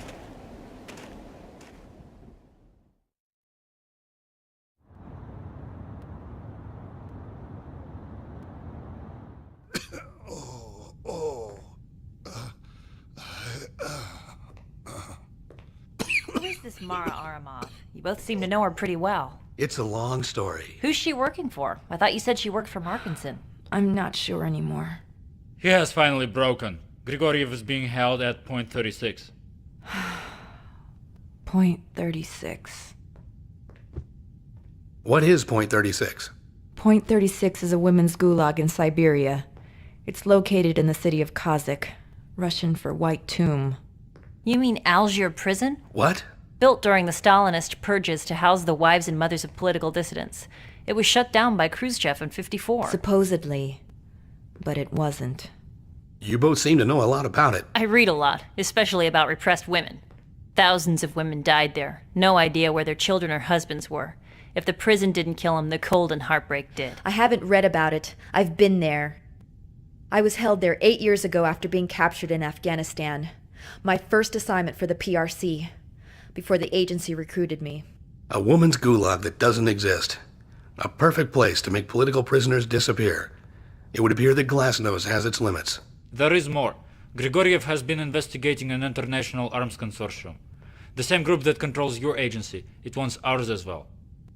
Who is this Mara Aramov? You both seem to know her pretty well. It's a long story. Who's she working for? I thought you said she worked for Markinson. I'm not sure anymore. He has finally broken. Grigoriev is being held at point 36. Point 36. What is point 36? Point 36 is a women's gulag in Siberia. It's located in the city of Kazakh, Russian for White Tomb. You mean Algier prison? What? Built during the Stalinist purges to house the wives and mothers of political dissidents. It was shut down by Khrushchev in '54. Supposedly. But it wasn't. You both seem to know a lot about it. I read a lot, especially about repressed women. Thousands of women died there. No idea where their children or husbands were. If the prison didn't kill them, the cold and heartbreak did. I haven't read about it. I've been there. I was held there 8 years ago after being captured in Afghanistan. My first assignment for the PRC, before the agency recruited me. A woman's gulag that doesn't exist. A perfect place to make political prisoners disappear. It would appear that Glasnost has its limits. There is more. Grigoriev has been investigating an international arms consortium. The same group that controls your agency. It wants ours as well.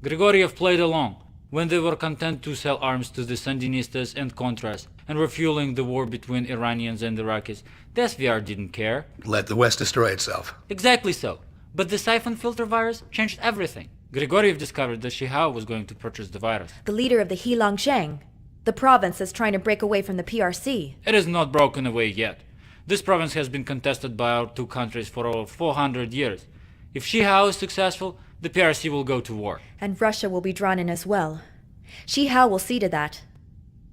Grigoriev played along when they were content to sell arms to the Sandinistas and Contras and refueling the war between Iranians and Iraqis. The SVR didn't care. Let the West destroy itself. Exactly so. But the Syphon filter virus changed everything. Grigoriev discovered that Shihao was going to purchase the virus. The leader of the Heilongjiang, the province that's trying to break away from the PRC. It is not broken away yet. This province has been contested by our two countries for over 400 years. If Shihao is successful, the PRC will go to war. And Russia will be drawn in as well. Shihao will see to that.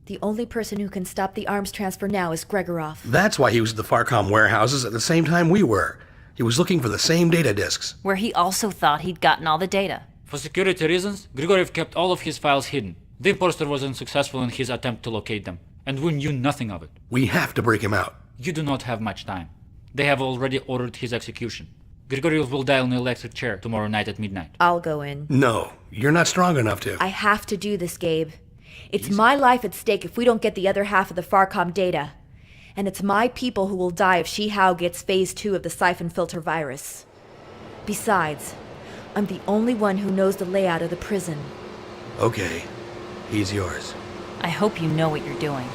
The only person who can stop the arms transfer now is Gregorov. That's why he was at the Farcom warehouses at the same time we were. He was looking for the same data disks. Where he also thought he'd gotten all the data. For security reasons, Grigoriev kept all of his files hidden. The imposter was unsuccessful in his attempt to locate them, and we knew nothing of it. We have to break him out. You do not have much time. They have already ordered his execution. Grigoriev will die on the electric chair tomorrow night at midnight. I'll go in. No, you're not strong enough to. I have to do this, Gabe. It's my life at stake if we don't get the other half of the Farcom data. And it's my people who will die if Shihao gets phase 2 of the Syphon filter virus. Besides, I'm the only one who knows the layout of the prison. Okay, he's yours. I hope you know what you're doing.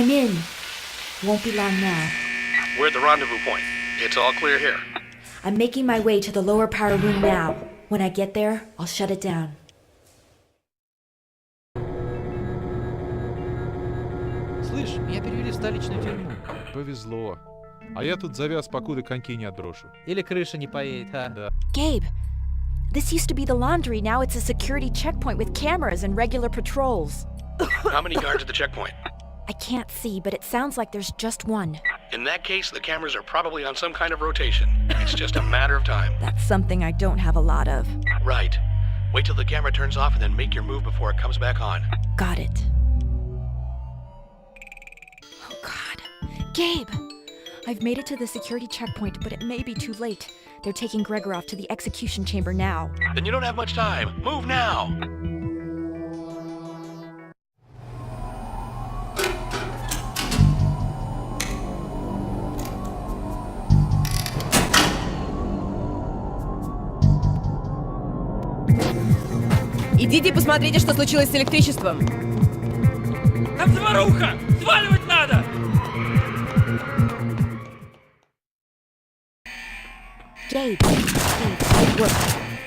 I'm in. Won't be long now. We're at the rendezvous point. It's all clear here. I'm making my way to the lower power room now. When I get there, I'll shut it down. Слышь, меня перевели в столичную тюрьму. Повезло. А я тут завяз, покуда коньки не отброшу. Или крыша не поедет, а? Да. Gabe, this used to be the laundry. Now it's a security checkpoint with cameras and regular patrols. How many guards at the checkpoint? I can't see, but it sounds like there's just one. In that case, the cameras are probably on some kind of rotation. It's just a matter of time. That's something I don't have a lot of. Right. Wait till the camera turns off and then make your move before it comes back on. Got it. Oh God. Gabe! I've made it to the security checkpoint, but it may be too late. They're taking Gregorov to the execution chamber now. Then you don't have much time. Move now! Идите посмотрите, что случилось с электричеством. Там заваруха! Сваливать надо! Gabe, it worked.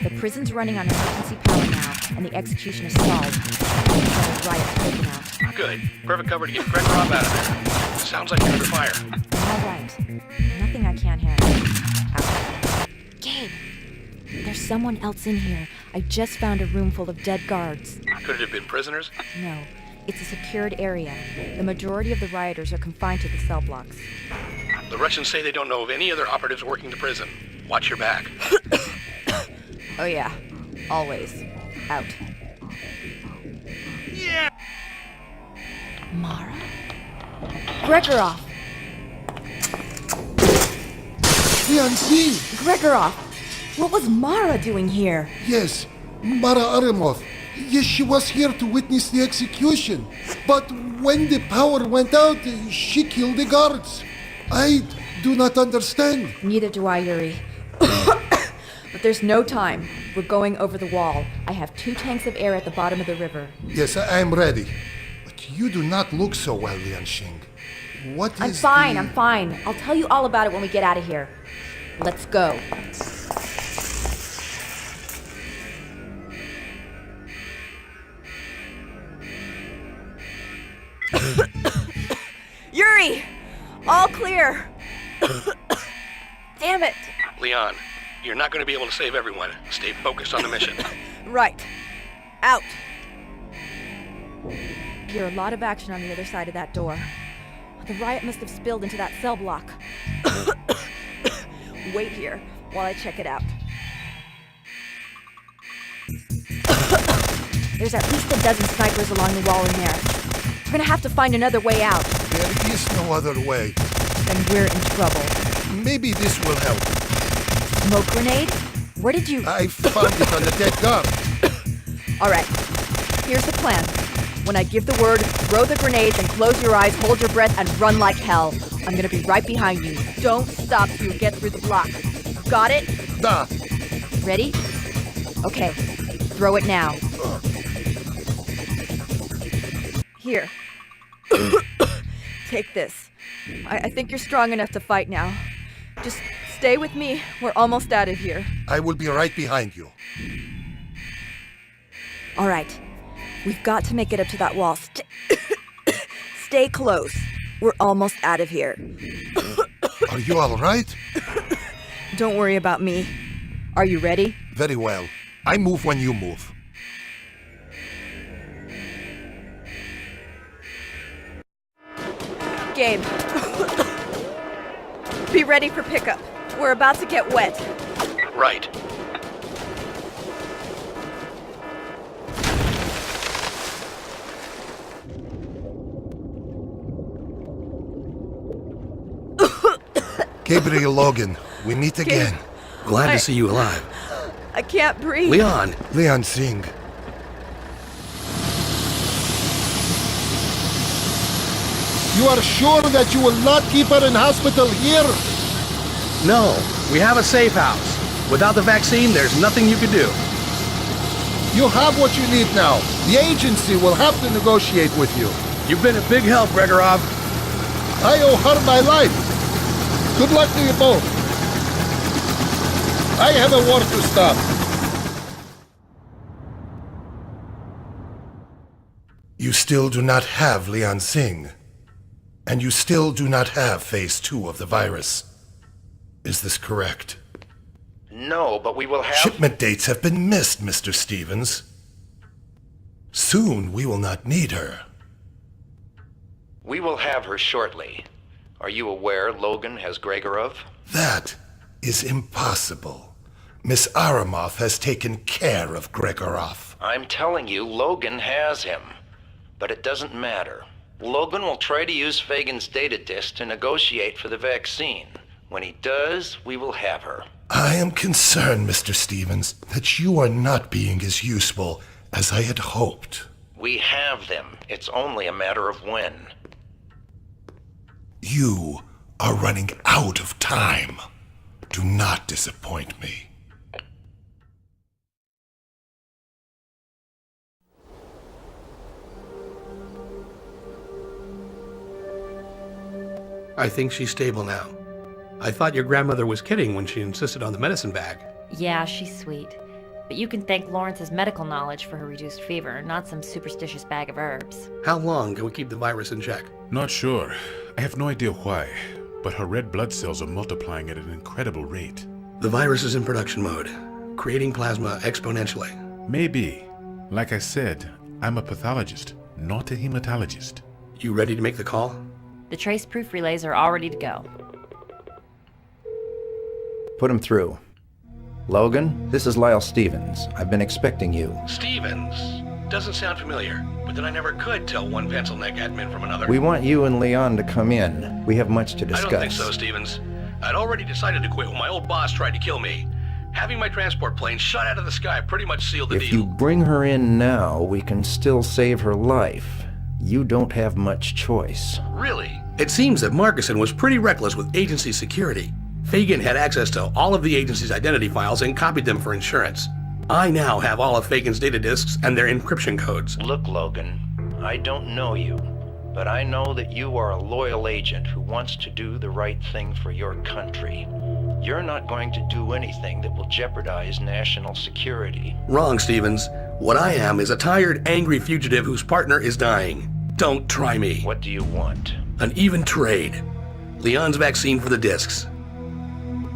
The prison's running on emergency power now, and the execution is stalled. The riot's broken out. Good. Perfect cover to get Gregorov out of there. Sounds like you're under fire. All right. Nothing I can't handle. Out. Gabe, there's someone else in here. I just found a room full of dead guards. Could it have been prisoners? No, it's a secured area. The majority of the rioters are confined to the cell blocks. The Russians say they don't know of any other operatives working the prison. Watch your back. Oh yeah, always. Out. Yeah! Mara? Gregorov! Fiancé! Gregorov! What was Mara doing here? Yes, Mara Aramov. Yes, she was here to witness the execution. But when the power went out, she killed the guards. I do not understand. Neither do I, Yuri. But there's no time. We're going over the wall. I have 2 tanks of air at the bottom of the river. Yes, I am ready. But you do not look so well, Lianxing. What is I'm fine. I'll tell you all about it when we get out of here. Let's go. Yuri! All clear! Damn it! Leon, you're not going to be able to save everyone. Stay focused on the mission. Right. Out. Hear a lot of action on the other side of that door. The riot must have spilled into that cell block. Wait here while I check it out. There's at least a dozen snipers along the wall in there. We're gonna have to find another way out. There is no other way. Then we're in trouble. Maybe this will help. Smoke grenade? Where did you... I found it on the dead guard. All right. Here's the plan. When I give the word, throw the grenades and close your eyes, hold your breath, and run like hell. I'm gonna be right behind you. Don't stop till you get through the block. Got it? Da. Ready? Okay. Throw it now. Here. Take this. I think you're strong enough to fight now. Just stay with me. We're almost out of here. I will be right behind you. All right. We've got to make it up to that wall. Stay close. We're almost out of here. Are you all right? Don't worry about me. Are you ready? Very well. I move when you move. Gabe. Be ready for pickup. We're about to get wet. Right. Gabriel Logan, we meet again. Glad to see you alive. I can't breathe. Leon! Lianxing. You are sure that you will not keep her in hospital here? No, we have a safe house. Without the vaccine, there's nothing you can do. You have what you need now. The agency will have to negotiate with you. You've been a big help, Gregorov. I owe her my life. Good luck to you both. I have a war to stop. You still do not have Leon Singh. And you still do not have Phase 2 of the virus. Is this correct? No, but we will have... Shipment dates have been missed, Mr. Stevens. Soon we will not need her. We will have her shortly. Are you aware Logan has Gregorov? That is impossible. Miss Aramov has taken care of Gregorov. I'm telling you, Logan has him. But it doesn't matter. Logan will try to use Fagan's data disk to negotiate for the vaccine. When he does, we will have her. I am concerned, Mr. Stevens, that you are not being as useful as I had hoped. We have them. It's only a matter of when. You are running out of time. Do not disappoint me. I think she's stable now. I thought your grandmother was kidding when she insisted on the medicine bag. Yeah, she's sweet. But you can thank Lawrence's medical knowledge for her reduced fever, not some superstitious bag of herbs. How long can we keep the virus in check? Not sure. I have no idea why, but her red blood cells are multiplying at an incredible rate. The virus is in production mode, creating plasma exponentially. Maybe. Like I said, I'm a pathologist, not a hematologist. You ready to make the call? The trace proof relays are all ready to go. Put him through. Logan, this is Lyle Stevens. I've been expecting you. Stevens. Doesn't sound familiar, but then I never could tell one pencil neck admin from another. We want you and Leon to come in. We have much to discuss. I don't think so, Stevens. I'd already decided to quit when my old boss tried to kill me. Having my transport plane shot out of the sky pretty much sealed the deal. If you bring her in now, we can still save her life. You don't have much choice. Really? It seems that Markuson was pretty reckless with agency security. Fagan had access to all of the agency's identity files and copied them for insurance. I now have all of Fagan's data disks and their encryption codes. Look, Logan, I don't know you, but I know that you are a loyal agent who wants to do the right thing for your country. You're not going to do anything that will jeopardize national security. Wrong, Stevens. What I am is a tired, angry fugitive whose partner is dying. Don't try me. What do you want? An even trade. Leon's vaccine for the discs.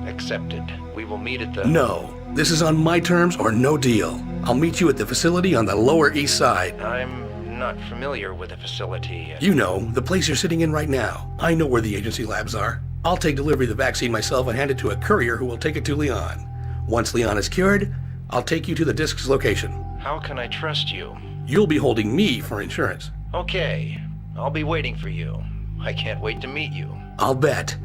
Accepted. We will meet at the... No. This is on my terms or no deal. I'll meet you at the facility on the Lower East Side. I'm not familiar with the facility. You know, the place you're sitting in right now. I know where the agency labs are. I'll take delivery of the vaccine myself and hand it to a courier who will take it to Leon. Once Leon is cured, I'll take you to the disc's location. How can I trust you? You'll be holding me for insurance. Okay. I'll be waiting for you. I can't wait to meet you. I'll bet.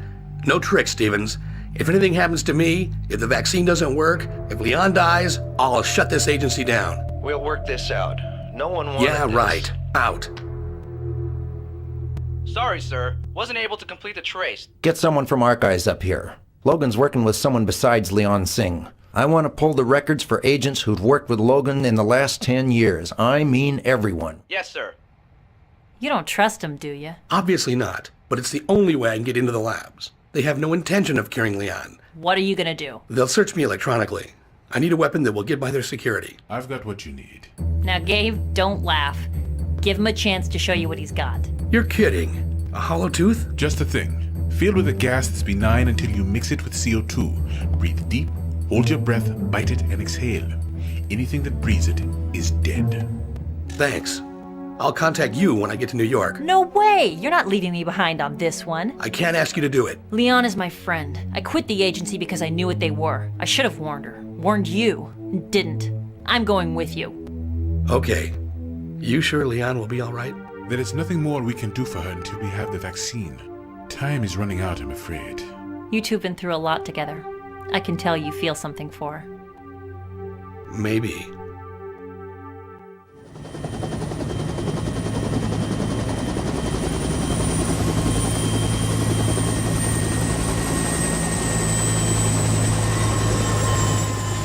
No tricks, Stevens. If anything happens to me, if the vaccine doesn't work, if Leon dies, I'll shut this agency down. We'll work this out. No one wanted Yeah, this. right. Out. Sorry, sir. Wasn't able to complete the trace. Get someone from Archives up here. Logan's working with someone besides Leon Singh. I want to pull the records for agents who've worked with Logan in the last 10 years. I mean everyone. Yes, sir. You don't trust him, do you? Obviously not, but it's the only way I can get into the labs. They have no intention of curing Leon. What are you gonna do? They'll search me electronically. I need a weapon that will get by their security. I've got what you need. Now, Gabe, don't laugh. Give him a chance to show you what he's got. You're kidding. A hollow tooth? Just a thing. Filled with a gas that's benign until you mix it with CO2. Breathe deep, hold your breath, bite it, and exhale. Anything that breathes it is dead. Thanks. I'll contact you when I get to New York. No way! You're not leaving me behind on this one. I can't ask you to do it. Leon is my friend. I quit the agency because I knew what they were. I should have warned her. Warned you. And didn't. I'm going with you. Okay. You sure Leon will be all right? There is nothing more we can do for her until we have the vaccine. Time is running out, I'm afraid. You two have been through a lot together. I can tell you feel something for her. Maybe.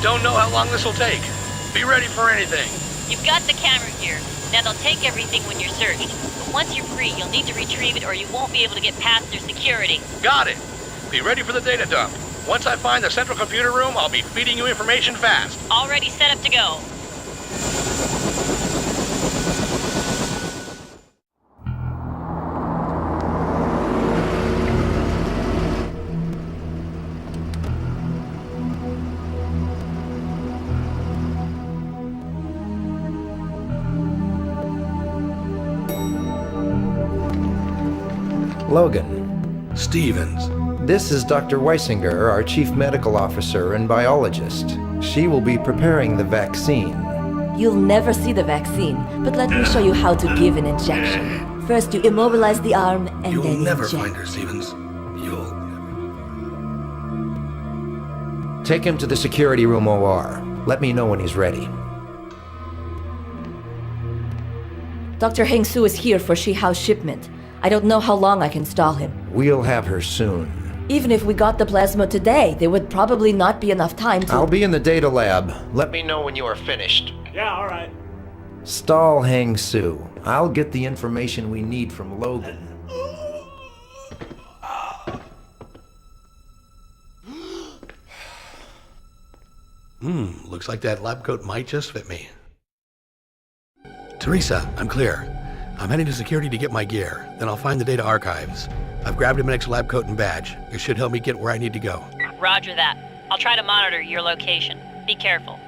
Don't know how long this will take. Be ready for anything. You've got the camera gear. Now they'll take everything when you're searched. Once you're free, you'll need to retrieve it or you won't be able to get past their security. Got it. Be ready for the data dump. Once I find the central computer room, I'll be feeding you information fast. Already set up to go. Logan. Stevens. This is Dr. Weisinger, our chief medical officer and biologist. She will be preparing the vaccine. You'll never see the vaccine, but let me show you how to give an injection. First, you immobilize the arm, and You'll then never inject. find her, Stevens. You'll... Take him to the security room OR. Let me know when he's ready. Dr. Heng Su is here for Shihao's shipment. I don't know how long I can stall him. We'll have her soon. Even if we got the plasma today, there would probably not be enough time to... I'll be in the data lab. Let me know when you are finished. Yeah, alright. Stall Heng Su. I'll get the information we need from Logan. Looks like that lab coat might just fit me. Teresa, I'm clear. I'm heading to security to get my gear. Then I'll find the data archives. I've grabbed a medic's lab coat and badge. It should help me get where I need to go. Roger that. I'll try to monitor your location. Be careful.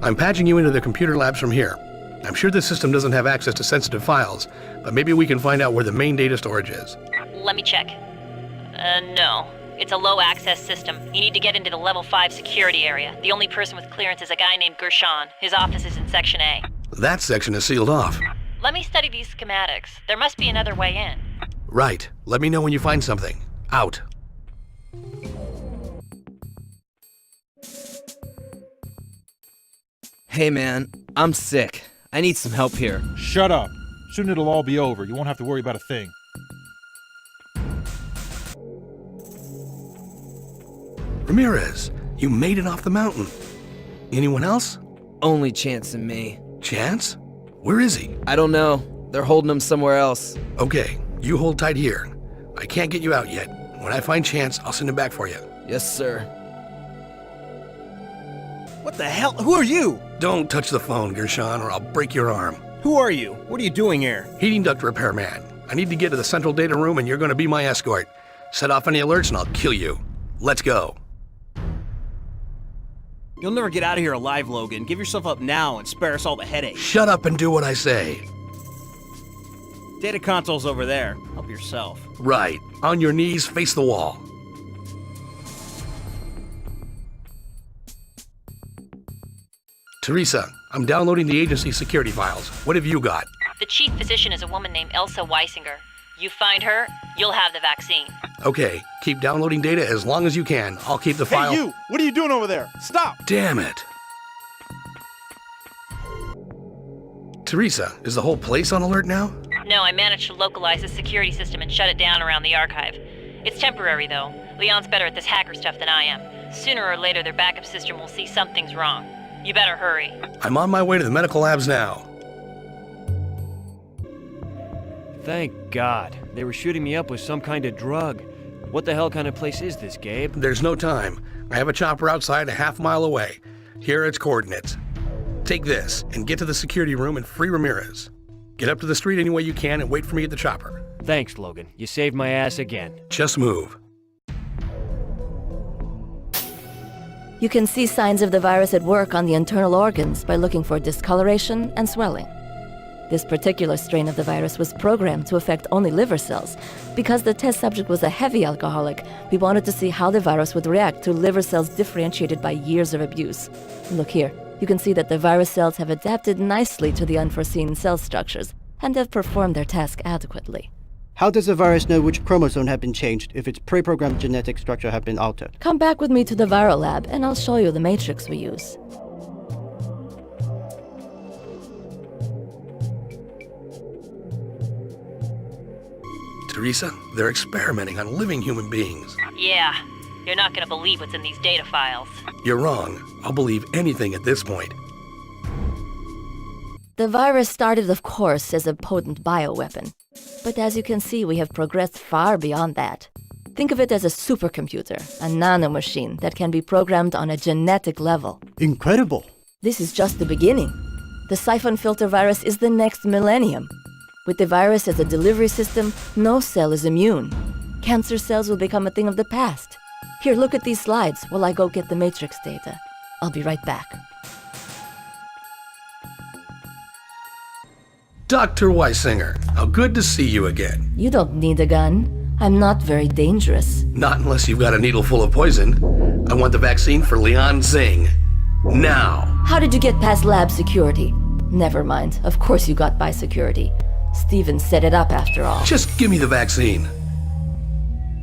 I'm patching you into the computer labs from here. I'm sure the system doesn't have access to sensitive files, but maybe we can find out where the main data storage is. Let me check. No. It's a low-access system. You need to get into the Level 5 security area. The only person with clearance is a guy named Gershon. His office is in Section A. That section is sealed off. Let me study these schematics. There must be another way in. Right. Let me know when you find something. Out. Hey man, I'm sick. I need some help here. Shut up. Soon it'll all be over. You won't have to worry about a thing. Ramirez, you made it off the mountain. Anyone else? Only Chance and me. Chance? Where is he? I don't know. They're holding him somewhere else. Okay, you hold tight here. I can't get you out yet. When I find Chance, I'll send him back for you. Yes, sir. What the hell? Who are you? Don't touch the phone, Gershon, or I'll break your arm. Who are you? What are you doing here? Heating duct repairman. I need to get to the central data room and you're going to be my escort. Set off any alerts and I'll kill you. Let's go. You'll never get out of here alive, Logan. Give yourself up now and spare us all the headache. Shut up and do what I say. Data console's over there. Help yourself. Right. On your knees, face the wall. Teresa, I'm downloading the agency security files. What have you got? The chief physician is a woman named Elsa Weisinger. You find her, you'll have the vaccine. Okay, keep downloading data as long as you can. I'll keep the file. Hey, you! What are you doing over there? Stop! Damn it. Teresa, is the whole place on alert now? No, I managed to localize the security system and shut it down around the archive. It's temporary, though. Leon's better at this hacker stuff than I am. Sooner or later, their backup system will see something's wrong. You better hurry. I'm on my way to the medical labs now. Thank God. They were shooting me up with some kind of drug. What the hell kind of place is this, Gabe? There's no time. I have a chopper outside a half-mile away. Here are its coordinates. Take this and get to the security room and free Ramirez. Get up to the street any way you can and wait for me at the chopper. Thanks, Logan. You saved my ass again. Just move. You can see signs of the virus at work on the internal organs by looking for discoloration and swelling. This particular strain of the virus was programmed to affect only liver cells. Because the test subject was a heavy alcoholic, we wanted to see how the virus would react to liver cells differentiated by years of abuse. Look here. You can see that the virus cells have adapted nicely to the unforeseen cell structures and have performed their task adequately. How does the virus know which chromosome have been changed if its pre-programmed genetic structure have been altered? Come back with me to the viral lab and I'll show you the matrix we use. Teresa, they're experimenting on living human beings. Yeah, you're not gonna believe what's in these data files. You're wrong. I'll believe anything at this point. The virus started, of course, as a potent bioweapon. But as you can see, we have progressed far beyond that. Think of it as a supercomputer, a nanomachine that can be programmed on a genetic level. Incredible. This is just the beginning. The Syphon filter virus is the next millennium. With the virus as a delivery system, no cell is immune. Cancer cells will become a thing of the past. Here, look at these slides while I go get the matrix data. I'll be right back. Dr. Weisinger, how good to see you again. You don't need a gun. I'm not very dangerous. Not unless you've got a needle full of poison. I want the vaccine for Leon Zing. Now. How did you get past lab security? Never mind. Of course you got by security. Steven set it up after all. Just give me the vaccine.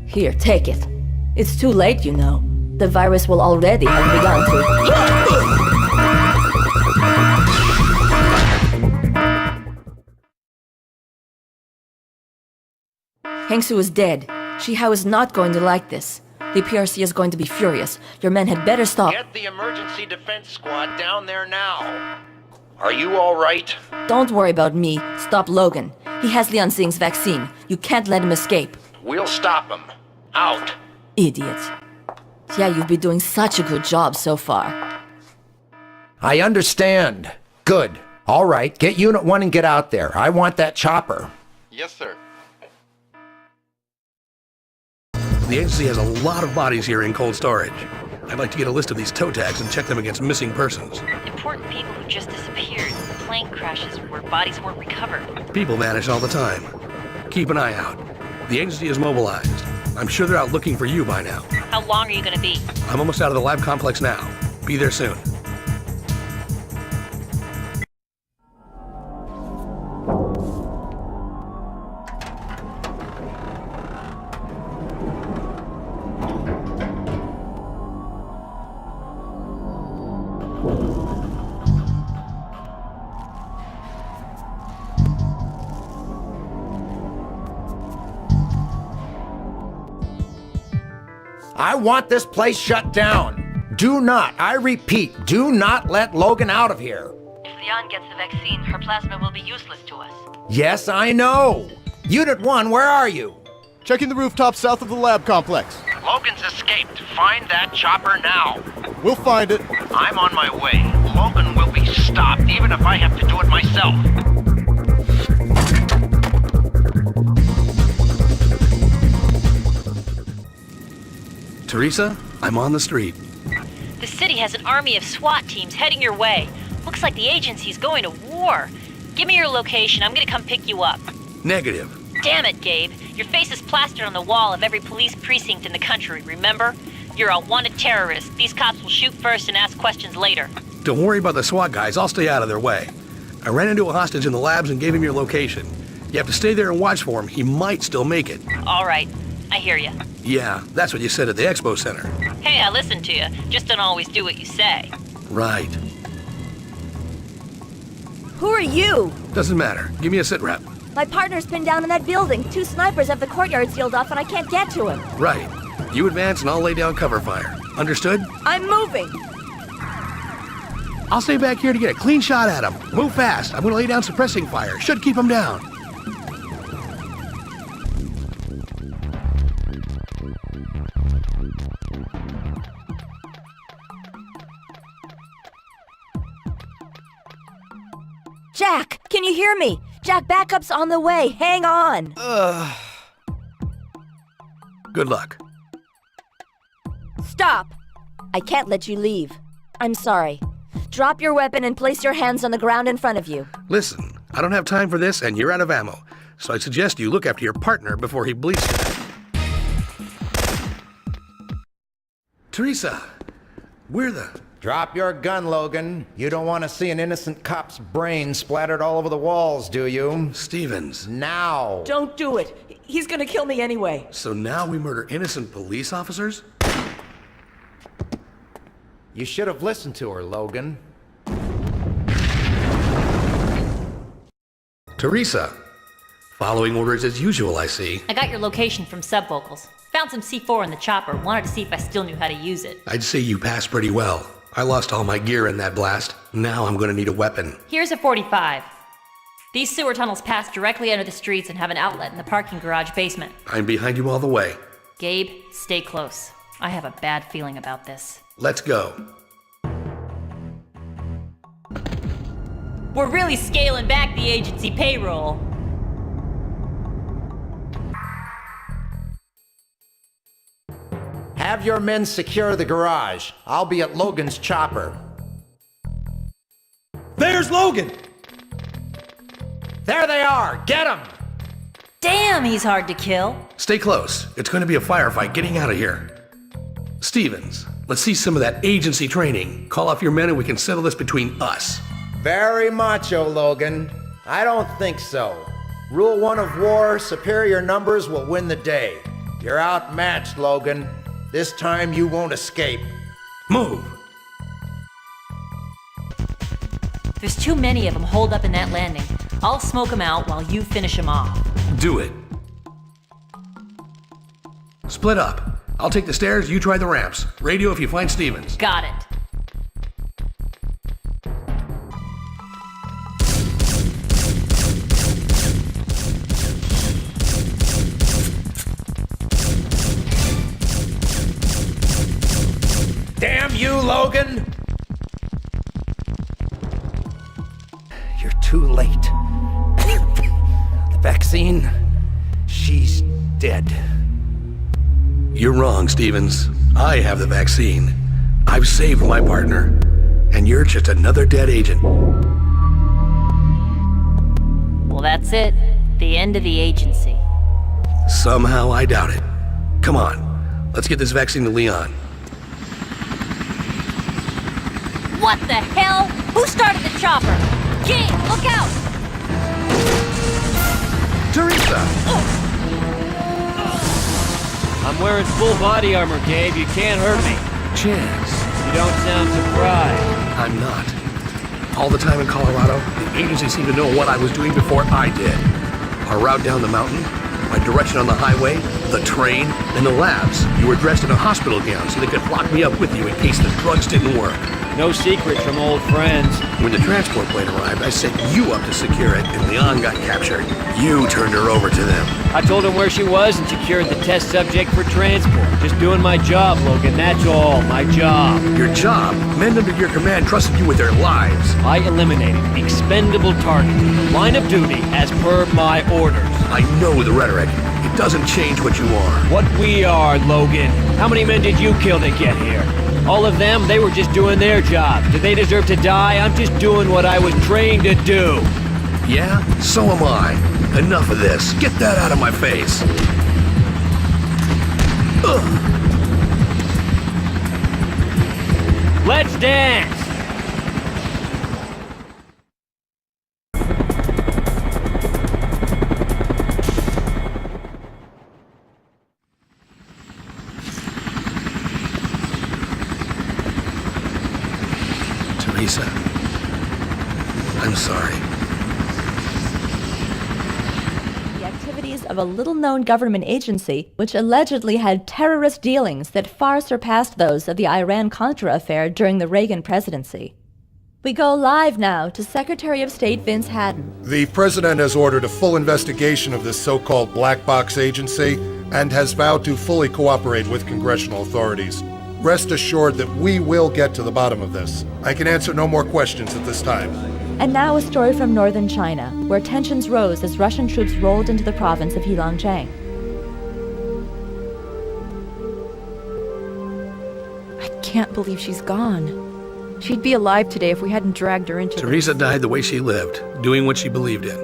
Here, take it. It's too late, you know. The virus will already have begun to... Hengsu is dead. Shihao is not going to like this. The PRC is going to be furious. Your men had better stop. Get the emergency defense squad down there now. Are you all right? Don't worry about me. Stop Logan. He has Leon Zing's vaccine. You can't let him escape. We'll stop him. Out. Idiot. Yeah, you've been doing such a good job so far. I understand. Good. All right, get Unit 1 and get out there. I want that chopper. Yes, sir. The agency has a lot of bodies here in cold storage. I'd like to get a list of these toe tags and check them against missing persons. Important people who just disappeared. Plane crashes where bodies weren't recovered. People vanish all the time. Keep an eye out. The agency is mobilized. I'm sure they're out looking for you by now. How long are you gonna be? I'm almost out of the lab complex now. Be there soon. I want this place shut down. Do not, I repeat, do not let Logan out of here. If Leon gets the vaccine, her plasma will be useless to us. Yes, I know. Unit 1, where are you? Checking the rooftop south of the lab complex. Logan's escaped. Find that chopper now. We'll find it. I'm on my way. Logan will be stopped, even if I have to do it myself. Teresa, I'm on the street. The city has an army of SWAT teams heading your way. Looks like the agency's going to war. Give me your location. I'm gonna come pick you up. Negative. Damn it, Gabe. Your face is plastered on the wall of every police precinct in the country, remember? You're a wanted terrorist. These cops will shoot first and ask questions later. Don't worry about the SWAT guys. I'll stay out of their way. I ran into a hostage in the labs and gave him your location. You have to stay there and watch for him. He might still make it. All right. I hear you. Yeah, that's what you said at the expo center. Hey, I listen to you. Just don't always do what you say. Right. Who are you? Doesn't matter. Give me a sit rep. My partner's pinned down in that building. 2 snipers have the courtyard sealed off and I can't get to him. Right. You advance and I'll lay down cover fire. Understood? I'm moving. I'll stay back here to get a clean shot at him. Move fast. I'm gonna lay down suppressing fire. Should keep him down. Jack, can you hear me? Jack, backup's on the way. Hang on. Good luck. Stop. I can't let you leave. I'm sorry. Drop your weapon and place your hands on the ground in front of you. Listen, I don't have time for this and you're out of ammo. So I suggest you look after your partner before he bleeds to death. Teresa, where the... Drop your gun, Logan. You don't want to see an innocent cop's brain splattered all over the walls, do you? Stevens. Now. Don't do it. He's gonna kill me anyway. So now we murder innocent police officers? You should have listened to her, Logan. Teresa. Following orders as usual, I see. I got your location from subvocals. Found some C4 in the chopper. Wanted to see if I still knew how to use it. I'd say you passed pretty well. I lost all my gear in that blast. Now I'm gonna need a weapon. Here's a 45. These sewer tunnels pass directly under the streets and have an outlet in the parking garage basement. I'm behind you all the way. Gabe, stay close. I have a bad feeling about this. Let's go. We're really scaling back the agency payroll. Have your men secure the garage. I'll be at Logan's chopper. There's Logan! There they are! Get them! Damn, he's hard to kill. Stay close. It's gonna be a firefight getting out of here. Stevens, let's see some of that agency training. Call off your men and we can settle this between us. Very macho, Logan. I don't think so. Rule 1 of war, superior numbers will win the day. You're outmatched, Logan. This time you won't escape. Move! There's too many of them holed up in that landing. I'll smoke them out while you finish them off. Do it. Split up. I'll take the stairs, you try the ramps. Radio if you find Stevens. Got it. Damn you, Logan! You're too late. The vaccine, she's dead. You're wrong, Stevens. I have the vaccine. I've saved my partner. And you're just another dead agent. Well, that's it. The end of the agency. Somehow I doubt it. Come on, let's get this vaccine to Leon. What the hell? Who started the chopper? King, look out! Teresa! I'm wearing full body armor, Gabe. You can't hurt me. Chance. You don't sound surprised. I'm not. All the time in Colorado, the agency seemed to know what I was doing before I did. Our route down the mountain, my direction on the highway, the train, and the labs. You were dressed in a hospital gown so they could lock me up with you in case the drugs didn't work. No secrets from old friends. When the transport plane arrived, I set you up to secure it, and Leon got captured. You turned her over to them. I told him where she was and secured the test subject for transport. Just doing my job, Logan, that's all. My job. Your job? Men under your command trusted you with their lives. I eliminated expendable targets. Line of duty as per my orders. I know the rhetoric. It doesn't change what you are. What we are, Logan. How many men did you kill to get here? All of them, they were just doing their job. Do they deserve to die? I'm just doing what I was trained to do. Yeah? So am I. Enough of this. Get that out of my face. Ugh. Let's dance! Teresa, I'm sorry. The activities of a little-known government agency, which allegedly had terrorist dealings that far surpassed those of the Iran-Contra affair during the Reagan presidency. We go live now to Secretary of State Vince Hadden. The President has ordered a full investigation of this so-called black box agency and has vowed to fully cooperate with congressional authorities. Rest assured that we will get to the bottom of this. I can answer no more questions at this time. And now a story from northern China, where tensions rose as Russian troops rolled into the province of Heilongjiang. I can't believe she's gone. She'd be alive today if we hadn't dragged her into Teresa died the way she lived, doing what she believed in.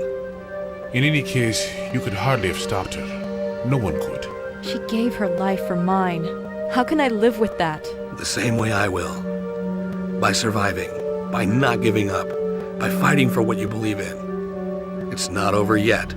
In any case, you could hardly have stopped her. No one could. She gave her life for mine. How can I live with that? The same way I will. By surviving, by not giving up, by fighting for what you believe in. It's not over yet.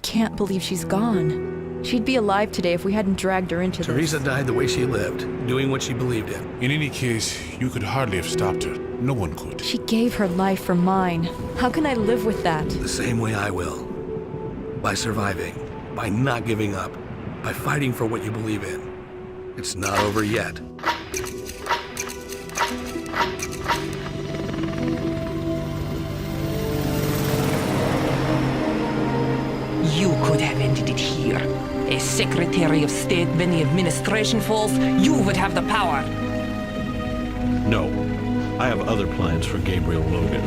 can't believe she's gone. She'd be alive today if we hadn't dragged her into Teresa this. died the way she lived, doing what she believed in. In any case, you could hardly have stopped her. No one could. She gave her life for mine. How can I live with that? The same way I will. By surviving, by not giving up, by fighting for what you believe in. It's not over yet. You could have ended it here. As Secretary of State when the administration falls, you would have the power. No. I have other plans for Gabriel Logan.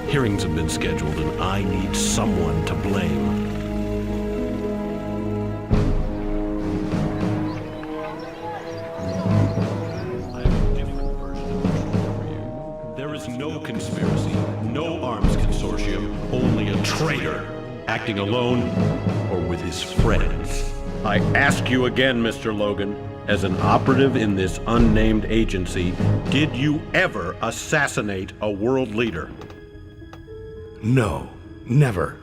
Hearings have been scheduled, and I need someone to blame. I have a different version of the truth for you. There is no conspiracy, no arms consortium, only a traitor, acting alone or with his friends. I ask you again, Mr. Logan, as an operative in this unnamed agency, did you ever assassinate a world leader? No, never.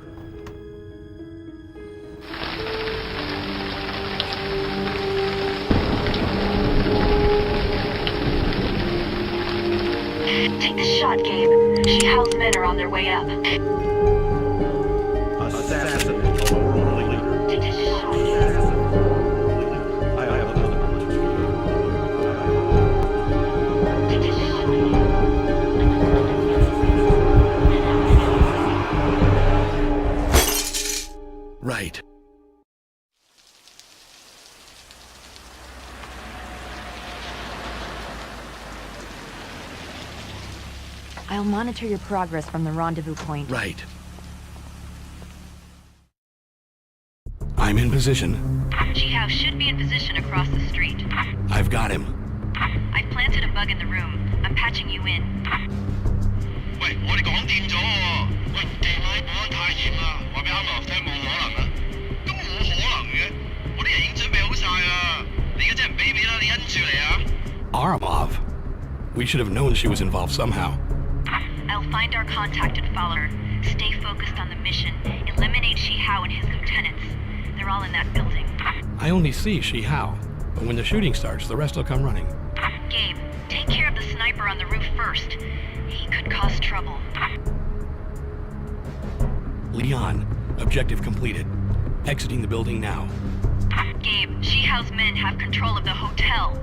Take the shot, Gabe. Shihao's men are on their way up. Assassinate a world leader. Take the shot. I have another message for you. Take the shot. Right. I'll monitor your progress from the rendezvous point. Right. I'm in position. Shihao should be in position across the street. I've got him. I've planted a bug in the room. I'm patching you in. 喂，我哋講掂咗喎。喂，地拉保安太嚴啦，話俾啱落聽冇可能啊。都冇可能嘅，我啲人已經準備好晒啦。你而家真係唔俾面啦，你因住嚟啊！ Aramov? We should have known she was involved somehow. I'll find our contact and follow her. Stay focused on the mission. Eliminate Shihao and his lieutenants. They're all in that building. I only see Shihao, but when the shooting starts, the rest will come running. Gabe, take care of the sniper on the roof first. He could cause trouble. Leon, objective completed. Exiting the building now. Gabe, Shihao's men have control of the hotel.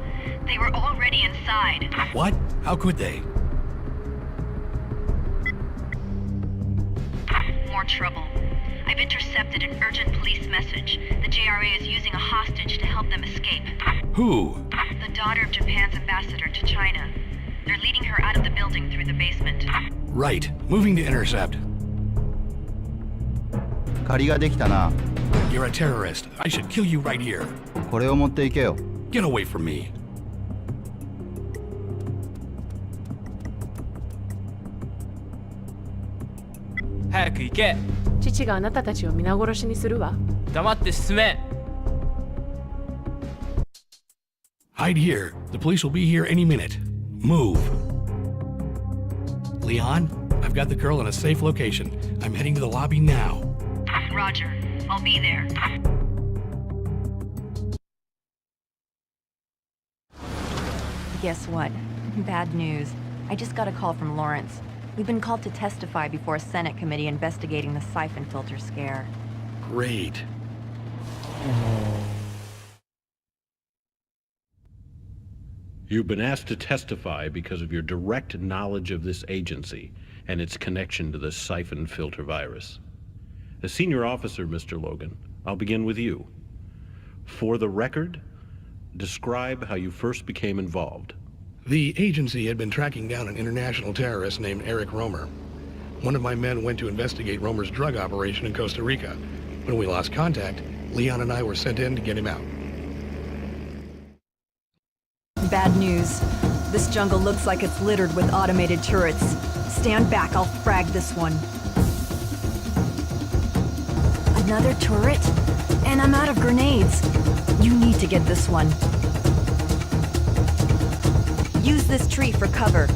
They were already inside. What? How could they? More trouble. I've intercepted an urgent police message. The JRA is using a hostage to help them escape. Who? The daughter of Japan's ambassador to China. They're leading her out of the building through the basement. Right. Moving to intercept. 借りができたな。 You're a terrorist. I should kill you right here. これを持っていけよ。 Get away from me. 早く行け。父があなたたちを皆殺しにするわ。黙って進め。 Hide here. The police will be here any minute. Move. Leon, I've got the girl in a safe location. I'm heading to the lobby now. Roger. I'll be there. Guess what? Bad news. I just got a call from Lawrence. We've been called to testify before a Senate committee investigating the Syphon filter scare. Great. You've been asked to testify because of your direct knowledge of this agency and its connection to the Syphon filter virus. As senior officer, Mr. Logan, I'll begin with you. For the record, describe how you first became involved. The agency had been tracking down an international terrorist named Eric Romer. One of my men went to investigate Romer's drug operation in Costa Rica. When we lost contact, Leon and I were sent in to get him out. Bad news. This jungle looks like it's littered with automated turrets. Stand back, I'll frag this one. Another turret? And I'm out of grenades. You need to get this one. Use this tree for cover.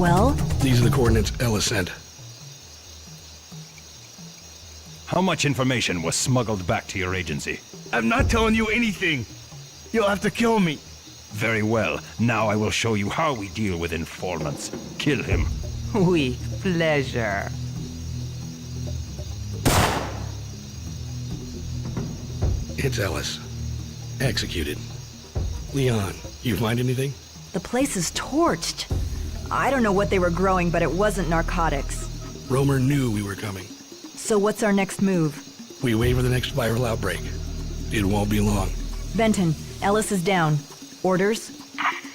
Well? These are the coordinates Ellis sent. How much information was smuggled back to your agency? I'm not telling you anything. You'll have to kill me. Very well. Now I will show you how we deal with informants. Kill him. With pleasure. It's Ellis. Executed. Leon, you find anything? The place is torched. I don't know what they were growing, but it wasn't narcotics. Romer knew we were coming. So what's our next move? We wait for the next viral outbreak. It won't be long. Benton, Ellis is down. Orders?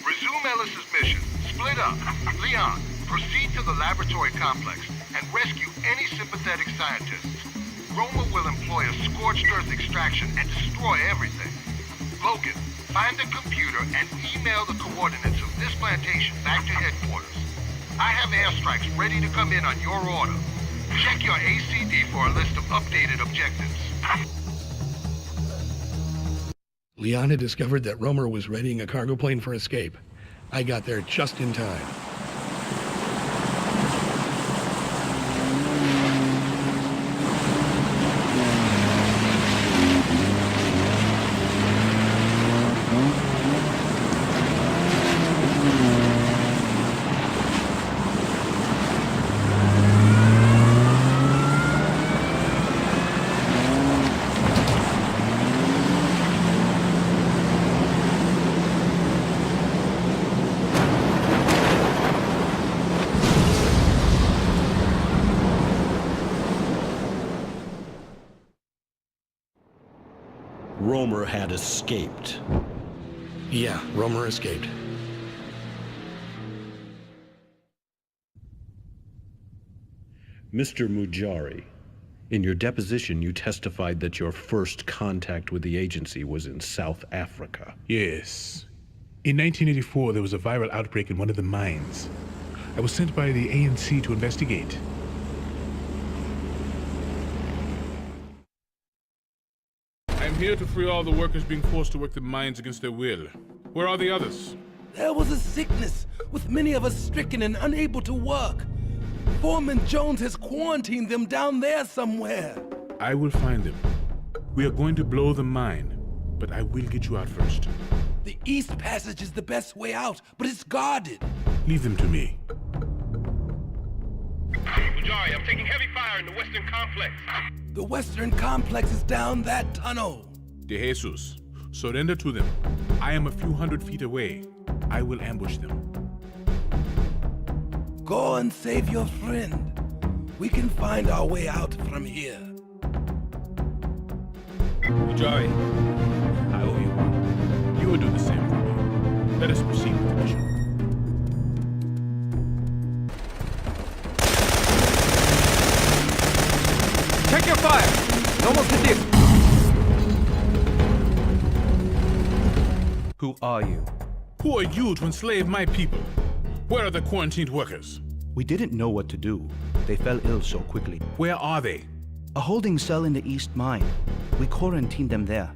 Resume Ellis's mission. Split up. Leon, proceed to the laboratory complex and rescue any sympathetic scientists. Roma will employ a scorched earth extraction and destroy everything. Logan, find the computer and email the coordinates of this plantation back to headquarters. I have airstrikes ready to come in on your order. Check your ACD for a list of updated objectives. Leon had discovered that Romer was readying a cargo plane for escape. I got there just in time. Romer had escaped. Yeah, Romer escaped. Mr. Mujari, in your deposition you testified that your first contact with the agency was in South Africa. Yes. In 1984, there was a viral outbreak in one of the mines. I was sent by the ANC to investigate. I'm here to free all the workers being forced to work the mines against their will. Where are the others? There was a sickness, with many of us stricken and unable to work. Foreman Jones has quarantined them down there somewhere. I will find them. We are going to blow the mine, but I will get you out first. The East Passage is the best way out, but it's guarded. Leave them to me. Mujari, I'm taking heavy fire in the Western Complex. The Western Complex is down that tunnel. De Jesus, surrender to them. I am a few hundred feet away. I will ambush them. Go and save your friend. We can find our way out from here. Mujari, I owe you one. You will do the same for me. Let us proceed with the mission. Check your fire! It almost hit this. Who are you? Who are you to enslave my people? Where are the quarantined workers? We didn't know what to do. They fell ill so quickly. Where are they? A holding cell in the East Mine. We quarantined them there.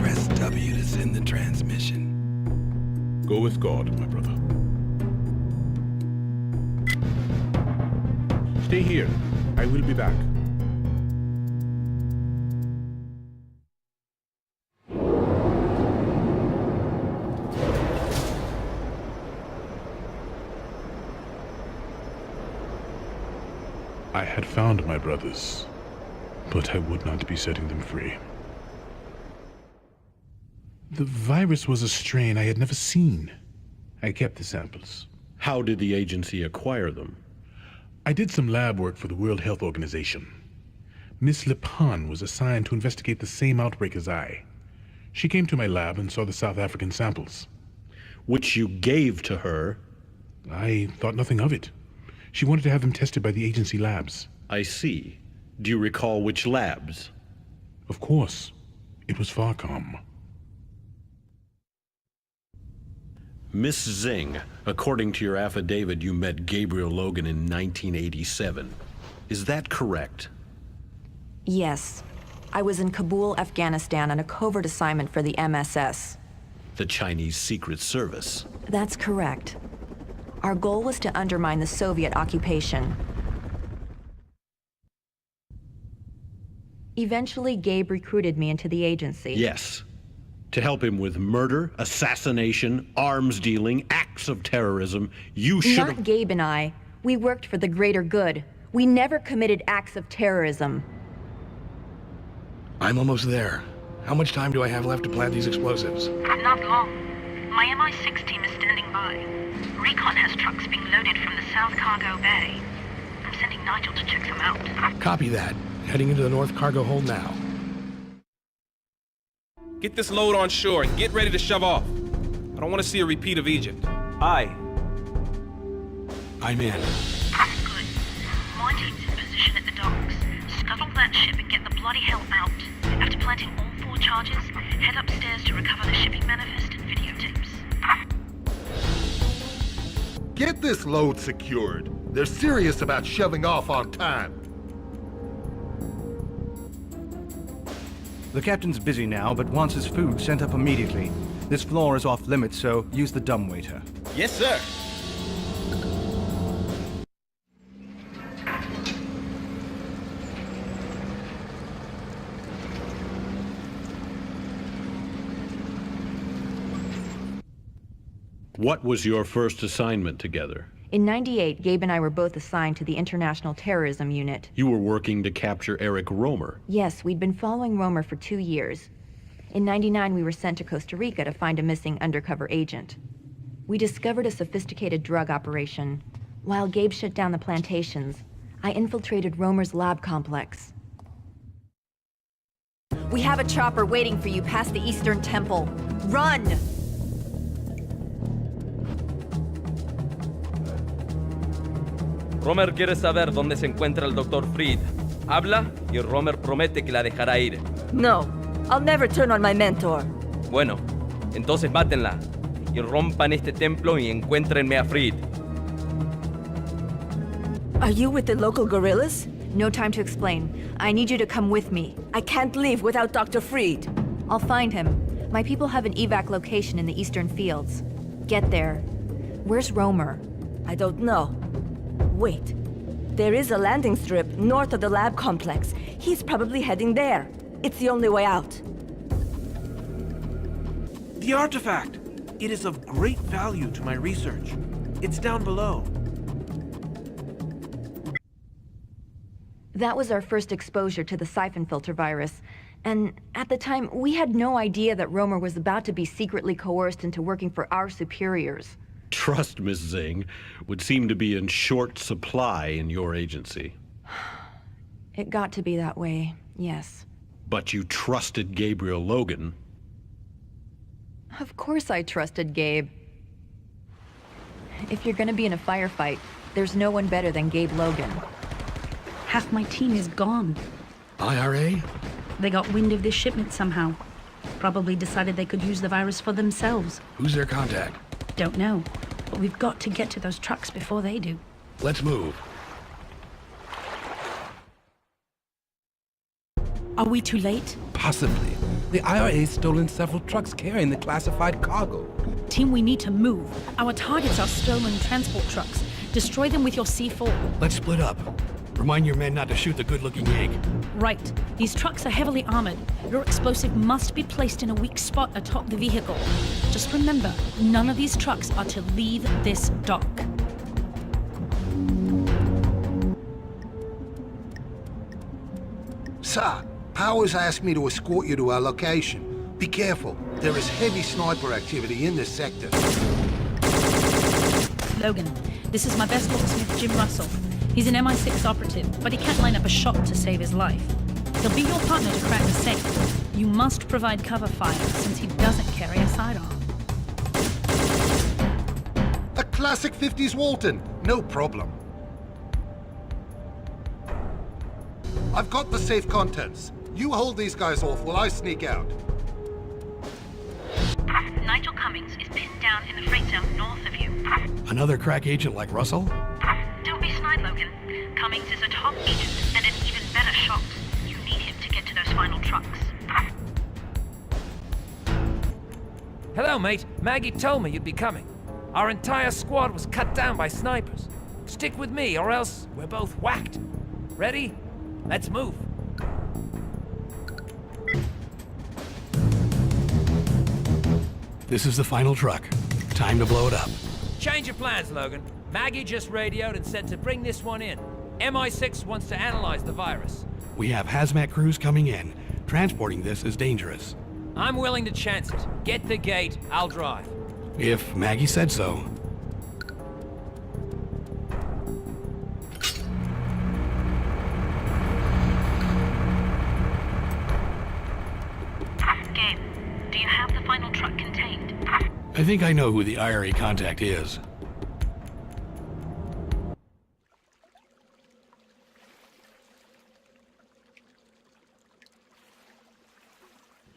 Press W to send the transmission. Go with God, my brother. Stay here. I will be back. I had found my brothers, but I would not be setting them free. The virus was a strain I had never seen. I kept the samples. How did the agency acquire them? I did some lab work for the World Health Organization. Miss Lipan was assigned to investigate the same outbreak as I. She came to my lab and saw the South African samples. Which you gave to her? I thought nothing of it. She wanted to have them tested by the agency labs. I see. Do you recall which labs? Of course. It was Farcom. Miss Zing, according to your affidavit, you met Gabriel Logan in 1987. Is that correct? Yes. I was in Kabul, Afghanistan on a covert assignment for the MSS. The Chinese Secret Service. That's correct. Our goal was to undermine the Soviet occupation. Eventually, Gabe recruited me into the agency. Yes. To help him with murder, assassination, arms dealing, acts of terrorism. You should have... Not Gabe and I. We worked for the greater good. We never committed acts of terrorism. I'm almost there. How much time do I have left to plant these explosives? Not long. My MI6 team is standing by. Recon has trucks being loaded from the South Cargo Bay. I'm sending Nigel to check them out. Copy that. Heading into the North Cargo Hold now. Get this load on shore and get ready to shove off. I don't want to see a repeat of Egypt. Aye. I'm in. Good. My team's in position at the docks. Scuttle that ship and get the bloody hell out. After planting all 4 charges, head upstairs to recover the shipping manifest and videotapes. Get this load secured. They're serious about shoving off on time. The captain's busy now, but wants his food sent up immediately. This floor is off limits, so use the dumbwaiter. Yes, sir. What was your first assignment together? In '98, Gabe and I were both assigned to the International Terrorism Unit. You were working to capture Eric Romer. Yes, we'd been following Romer for 2 years. In '99, we were sent to Costa Rica to find a missing undercover agent. We discovered a sophisticated drug operation. While Gabe shut down the plantations, I infiltrated Romer's lab complex. We have a chopper waiting for you past the Eastern Temple. Run! Romer quiere saber dónde se encuentra el Dr. Fried. Habla y Romer promete que la dejará ir. No, I'll never turn on my mentor. Bueno, entonces mátenla y rompan este templo y encuéntrenme a Fried. Are you with the local guerrillas? No time to explain. I need you to come with me. I can't leave without Dr. Fried. I'll find him. My people have an evac location in the eastern fields. Get there. Where's Romer? I don't know. Wait. There is a landing strip north of the lab complex. He's probably heading there. It's the only way out. The artifact! It is of great value to my research. It's down below. That was our first exposure to the Syphon filter virus. And at the time, we had no idea that Romer was about to be secretly coerced into working for our superiors. Trust, Miss Zing, would seem to be in short supply in your agency. It got to be that way, yes. But you trusted Gabriel Logan. Of course I trusted Gabe. If you're gonna be in a firefight, there's no one better than Gabe Logan. Half my team is gone. IRA? They got wind of this shipment somehow. Probably decided they could use the virus for themselves. Who's their contact? Don't know, but we've got to get to those trucks before they do. Let's move. Are we too late? Possibly. The IRA's stolen several trucks carrying the classified cargo. Team, we need to move. Our targets are stolen transport trucks. Destroy them with your C4. Let's split up. Remind your men not to shoot the good-looking Yank. Right. These trucks are heavily armored. Your explosive must be placed in a weak spot atop the vehicle. Just remember, none of these trucks are to leave this dock. Sir, Powers asked me to escort you to our location. Be careful. There is heavy sniper activity in this sector. Logan, this is my best locksmith, Jim Russell. He's an MI6 operative, but he can't line up a shot to save his life. He'll be your partner to crack the safe. You must provide cover fire, since he doesn't carry a sidearm. A classic 50s Walton. No problem. I've got the safe contents. You hold these guys off while I sneak out. Nigel Cummings is pinned down in the freight zone north of you. Another crack agent like Russell? Don't be snide, Logan. Cummings is a top agent and an even better shot. You need him. final trucks. Hello, mate. Maggie told me you'd be coming. Our entire squad was cut down by snipers. Stick with me, or else we're both whacked. Ready? Let's move. This is the final truck. Time to blow it up. Change your plans, Logan. Maggie just radioed and said to bring this one in. MI6 wants to analyze the virus. We have hazmat crews coming in. Transporting this is dangerous. I'm willing to chance it. Get the gate, I'll drive. If Maggie said so. Gabe, do you have the final truck contained? I think I know who the IRA contact is.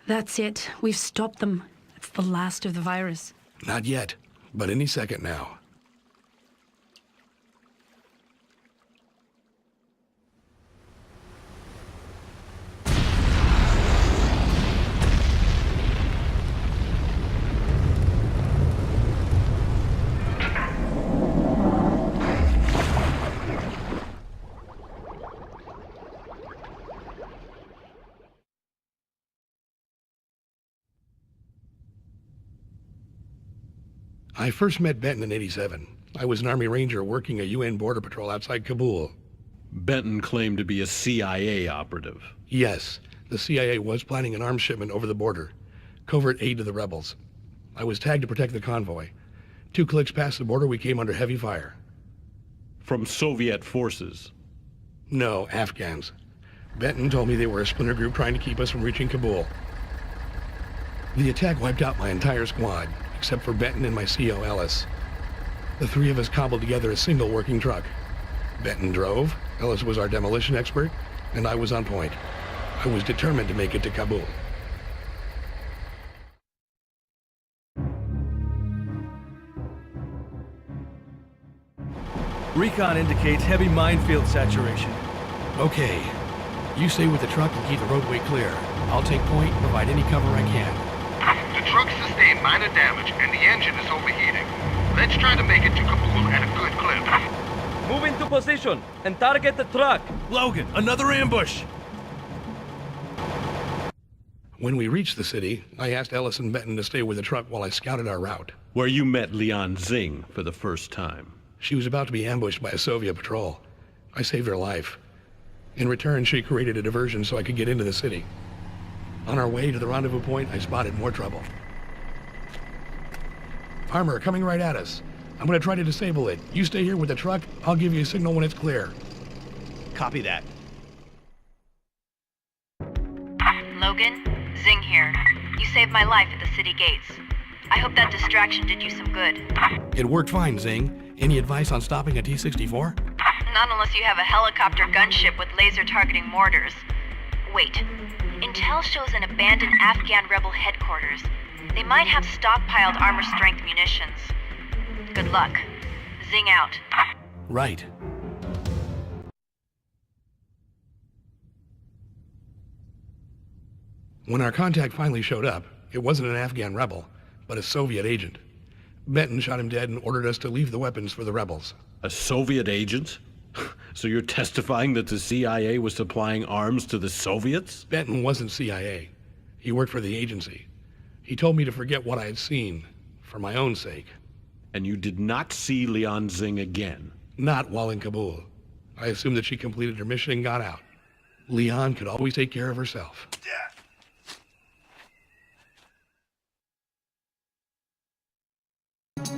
That's it. We've stopped them. It's the last of the virus. Not yet, but any second now. I first met Benton in '87. I was an Army Ranger working a UN border patrol outside Kabul. Benton claimed to be a CIA operative. Yes, the CIA was planning an arms shipment over the border. Covert aid to the rebels. I was tagged to protect the convoy. 2 clicks past the border, we came under heavy fire. From Soviet forces? No, Afghans. Benton told me they were a splinter group trying to keep us from reaching Kabul. The attack wiped out my entire squad, except for Benton and my CO, Ellis. The 3 of us cobbled together a single working truck. Benton drove, Ellis was our demolition expert, and I was on point. I was determined to make it to Kabul. Recon indicates heavy minefield saturation. Okay. You stay with the truck and keep the roadway clear. I'll take point and provide any cover I can. The truck sustained minor damage and the engine is overheating. Let's try to make it to Kabul at a good clip. Move into position and target the truck. Logan, another ambush! When we reached the city, I asked Ellis and Benton to stay with the truck while I scouted our route. Where you met Lian Xing for the first time. She was about to be ambushed by a Soviet patrol. I saved her life. In return, she created a diversion so I could get into the city. On our way to the rendezvous point, I spotted more trouble. Armor coming right at us. I'm gonna try to disable it. You stay here with the truck. I'll give you a signal when it's clear. Copy that. Logan, Xing here. You saved my life at the city gates. I hope that distraction did you some good. It worked fine, Xing. Any advice on stopping a T-64? Not unless you have a helicopter gunship with laser targeting mortars. Wait. Intel shows an abandoned Afghan rebel headquarters. They might have stockpiled armor-strength munitions. Good luck. Xing out. Right. When our contact finally showed up, it wasn't an Afghan rebel, but a Soviet agent. Benton shot him dead and ordered us to leave the weapons for the rebels. A Soviet agent? So you're testifying that the CIA was supplying arms to the Soviets? Benton wasn't CIA. He worked for the agency. He told me to forget what I had seen, for my own sake. And you did not see Lian Xing again? Not while in Kabul. I assumed that she completed her mission and got out. Lian could always take care of herself.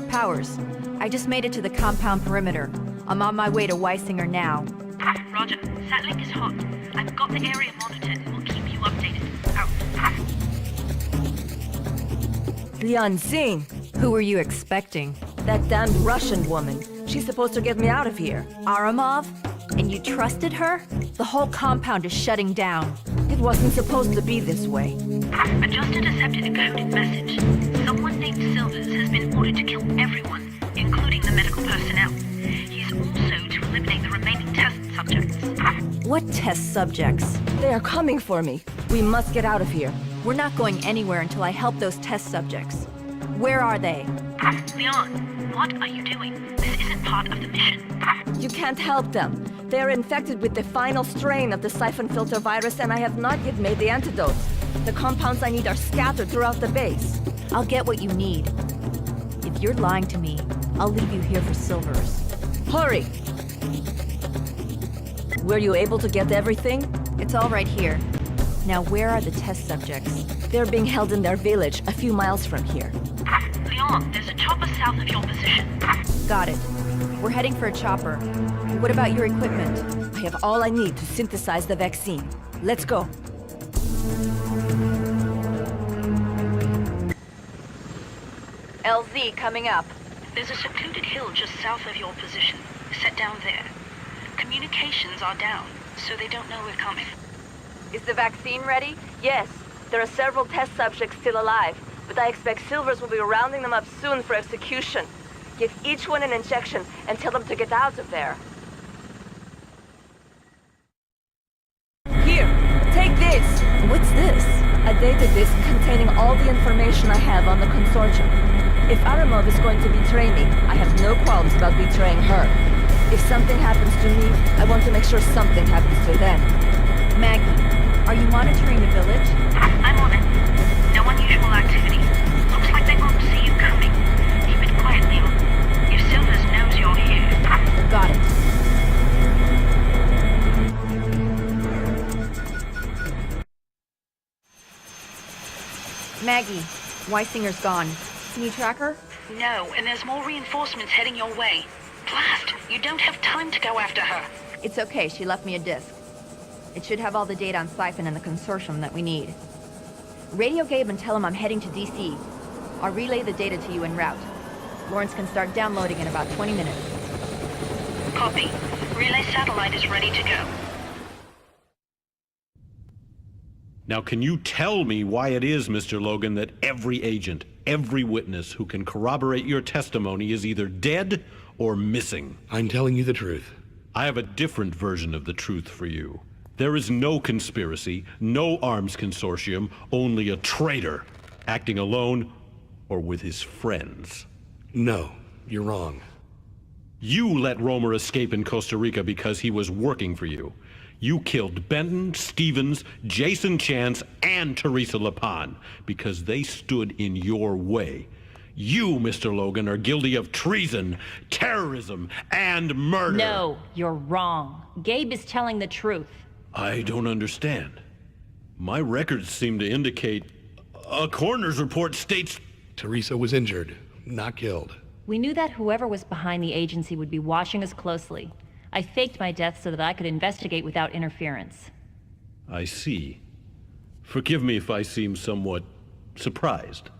Powers, I just made it to the compound perimeter. I'm on my way to Weisinger now. Roger. Satlink is hot. I've got the area monitored and we'll keep you updated. Out. Lian Xing. Who were you expecting? That damned Russian woman. She's supposed to get me out of here. Aramov? And you trusted her? The whole compound is shutting down. It wasn't supposed to be this way. I just intercepted a coded message. Someone named Silvers has been ordered to kill everyone, including the medical personnel. He's also to eliminate the remaining test subjects. What test subjects? They are coming for me. We must get out of here. We're not going anywhere until I help those test subjects. Where are they? Leon, what are you doing? This isn't part of the mission. You can't help them. They are infected with the final strain of the Syphon filter virus, and I have not yet made the antidote. The compounds I need are scattered throughout the base. I'll get what you need. If you're lying to me, I'll leave you here for Silvers. Hurry! Were you able to get everything? It's all right here. Now, where are the test subjects? They're being held in their village, a few miles from here. Leon, there's a chopper south of your position. Got it. We're heading for a chopper. What about your equipment? I have all I need to synthesize the vaccine. Let's go. LZ coming up. There's a secluded hill just south of your position. Set down there. Communications are down, so they don't know we're coming. Is the vaccine ready? Yes. There are several test subjects still alive, but I expect Silvers will be rounding them up soon for execution. Give each one an injection and tell them to get out of there. Here, take this! What's this? A data disk containing all the information I have on the consortium. If Aramov is going to betray me, I have no qualms about betraying her. If something happens to me, I want to make sure something happens to them. Maggie, are you monitoring the village? I'm on it. No unusual activity. Looks like they won't see you coming. Keep it quiet, Leon. If Silvers knows you're here. Got it. Maggie, Weisinger's gone. Can you track her? No, and there's more reinforcements heading your way. Blast! You don't have time to go after her. It's okay, she left me a disk. It should have all the data on Syphon and the consortium that we need. Radio Gabe and tell him I'm heading to DC. I'll relay the data to you en route. Lawrence can start downloading in about 20 minutes. Copy. Relay satellite is ready to go. Now, can you tell me why it is, Mr. Logan, that every agent, every witness who can corroborate your testimony is either dead or missing? I'm telling you the truth. I have a different version of the truth for you. There is no conspiracy, no arms consortium, only a traitor, acting alone or with his friends. No, you're wrong. You let Romer escape in Costa Rica because he was working for you. You killed Benton, Stevens, Jason Chance, and Teresa Lapon because they stood in your way. You, Mr. Logan, are guilty of treason, terrorism, and murder. No, you're wrong. Gabe is telling the truth. I don't understand. My records seem to indicate a coroner's report states Teresa was injured, not killed. We knew that whoever was behind the agency would be watching us closely. I faked my death so that I could investigate without interference. I see. Forgive me if I seem somewhat surprised.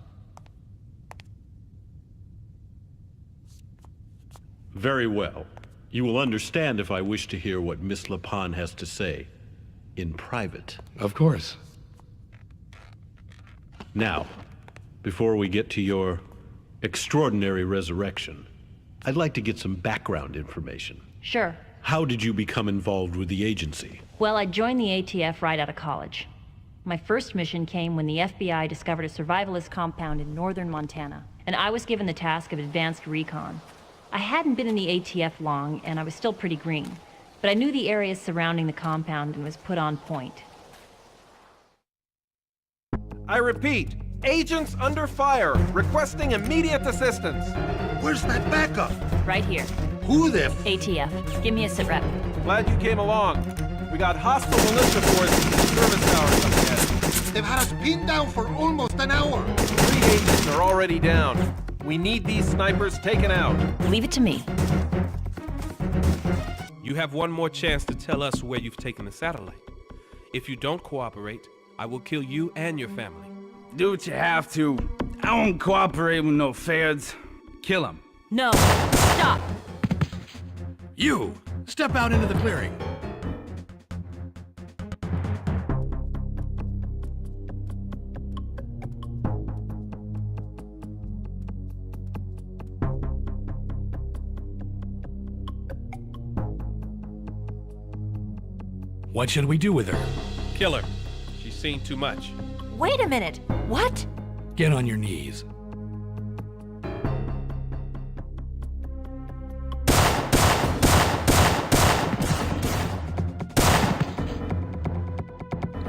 Very well. You will understand if I wish to hear what Miss Lapon has to say. In private. Of course. Now, before we get to your extraordinary resurrection, I'd like to get some background information. Sure. How did you become involved with the agency? Well, I joined the ATF right out of college. My first mission came when the FBI discovered a survivalist compound in northern Montana, and I was given the task of advanced recon. I hadn't been in the ATF long, and I was still pretty green, but I knew the areas surrounding the compound and was put on point. I repeat, agents under fire, requesting immediate assistance. Where's that backup? Right here. Who the ATF. Give me a sit rep. Glad you came along. We got hostile militia forces in service towers up ahead. They've had us pinned down for almost an hour. 3 agents are already down. We need these snipers taken out. Leave it to me. You have one more chance to tell us where you've taken the satellite. If you don't cooperate, I will kill you and your family. Do what you have to. I won't cooperate with no feds. Kill him. No. Stop. You! Step out into the clearing. What should we do with her? Kill her. She's seen too much. Wait a minute. What? Get on your knees.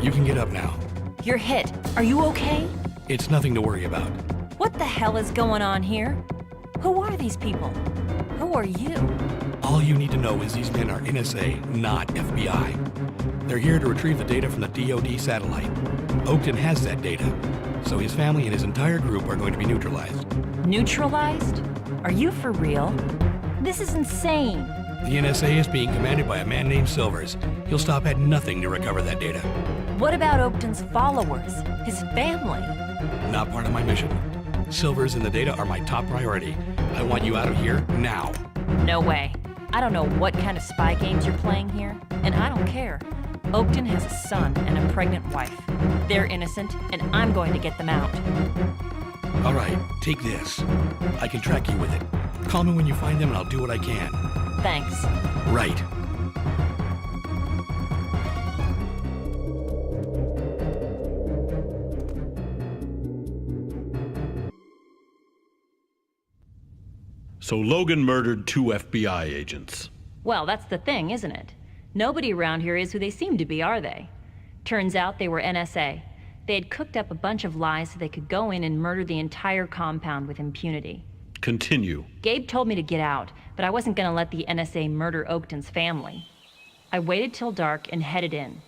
You can get up now. You're hit. Are you okay? It's nothing to worry about. What the hell is going on here? Who are these people? Who are you? All you need to know is these men are NSA, not FBI. They're here to retrieve the data from the DoD satellite. Oakton has that data, so his family and his entire group are going to be neutralized. Neutralized? Are you for real? This is insane. The NSA is being commanded by a man named Silvers. He'll stop at nothing to recover that data. What about Oakton's followers? His family? Not part of my mission. Silvers and the data are my top priority. I want you out of here now. No way. I don't know what kind of spy games you're playing here, and I don't care. Oakton has a son and a pregnant wife. They're innocent, and I'm going to get them out. All right, take this. I can track you with it. Call me when you find them and I'll do what I can. Thanks. Right. So Logan murdered 2 FBI agents. Well, that's the thing, isn't it? Nobody around here is who they seem to be, are they? Turns out they were NSA. They had cooked up a bunch of lies so they could go in and murder the entire compound with impunity. Continue. Gabe told me to get out, but I wasn't going to let the NSA murder Oakton's family. I waited till dark and headed in.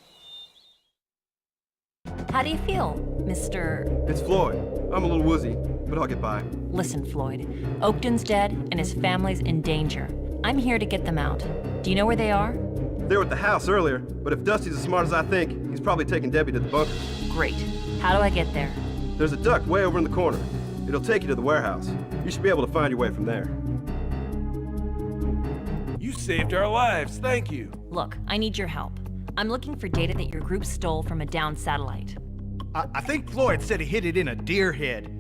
How do you feel, Mr. It's Floyd. I'm a little woozy, but I'll get by. Listen, Floyd. Oakton's dead and his family's in danger. I'm here to get them out. Do you know where they are? They were at the house earlier, but if Dusty's as smart as I think, he's probably taking Debbie to the bunker. Great. How do I get there? There's a duct way over in the corner. It'll take you to the warehouse. You should be able to find your way from there. You saved our lives, thank you. Look, I need your help. I'm looking for data that your group stole from a downed satellite. I think Floyd said he hid it in a deer head.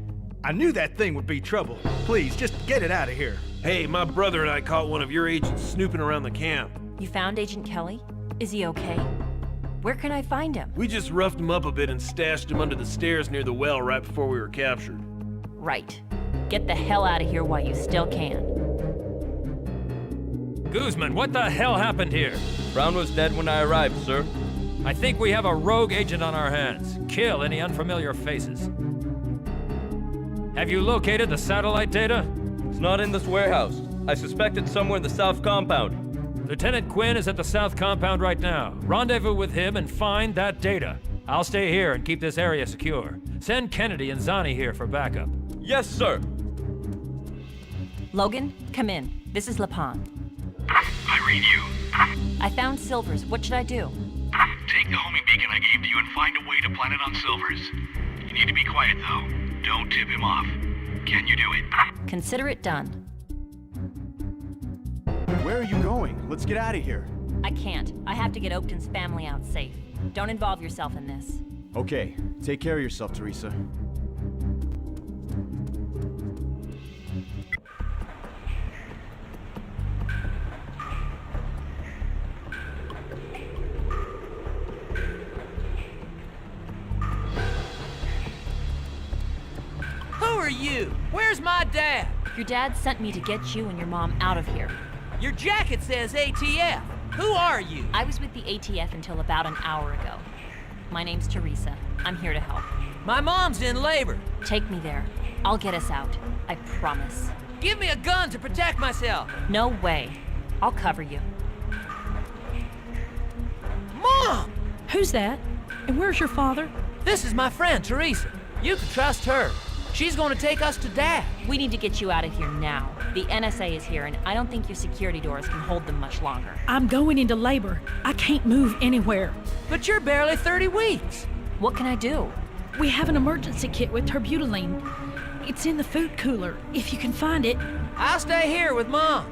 I knew that thing would be trouble. Please, just get it out of here. Hey, my brother and I caught one of your agents snooping around the camp. You found Agent Kelly? Is he okay? Where can I find him? We just roughed him up a bit and stashed him under the stairs near the well right before we were captured. Right. Get the hell out of here while you still can. Guzman, what the hell happened here? Brown was dead when I arrived, sir. I think we have a rogue agent on our hands. Kill any unfamiliar faces. Have you located the satellite data? It's not in this warehouse. I suspect it's somewhere in the south compound. Lieutenant Quinn is at the south compound right now. Rendezvous with him and find that data. I'll stay here and keep this area secure. Send Kennedy and Zani here for backup. Yes, sir. Logan, come in. This is Lipan. I read you. I found Silvers. What should I do? Take the homing beacon I gave to you and find a way to plant it on Silvers. You need to be quiet, though. Don't tip him off. Can you do it? Consider it done. Where are you going? Let's get out of here. I can't. I have to get Oakton's family out safe. Don't involve yourself in this. Okay, take care of yourself, Teresa. Who are you? Where's my dad? Your dad sent me to get you and your mom out of here. Your jacket says ATF. Who are you? I was with the ATF until about an hour ago. My name's Teresa. I'm here to help. My mom's in labor. Take me there. I'll get us out. I promise. Give me a gun to protect myself. No way. I'll cover you. Mom! Who's that? And where's your father? This is my friend, Teresa. You can trust her. She's going to take us to Dad. We need to get you out of here now. The NSA is here, and I don't think your security doors can hold them much longer. I'm going into labor. I can't move anywhere. But you're barely 30 weeks. What can I do? We have an emergency kit with terbutaline. It's in the food cooler, if you can find it. I'll stay here with Mom.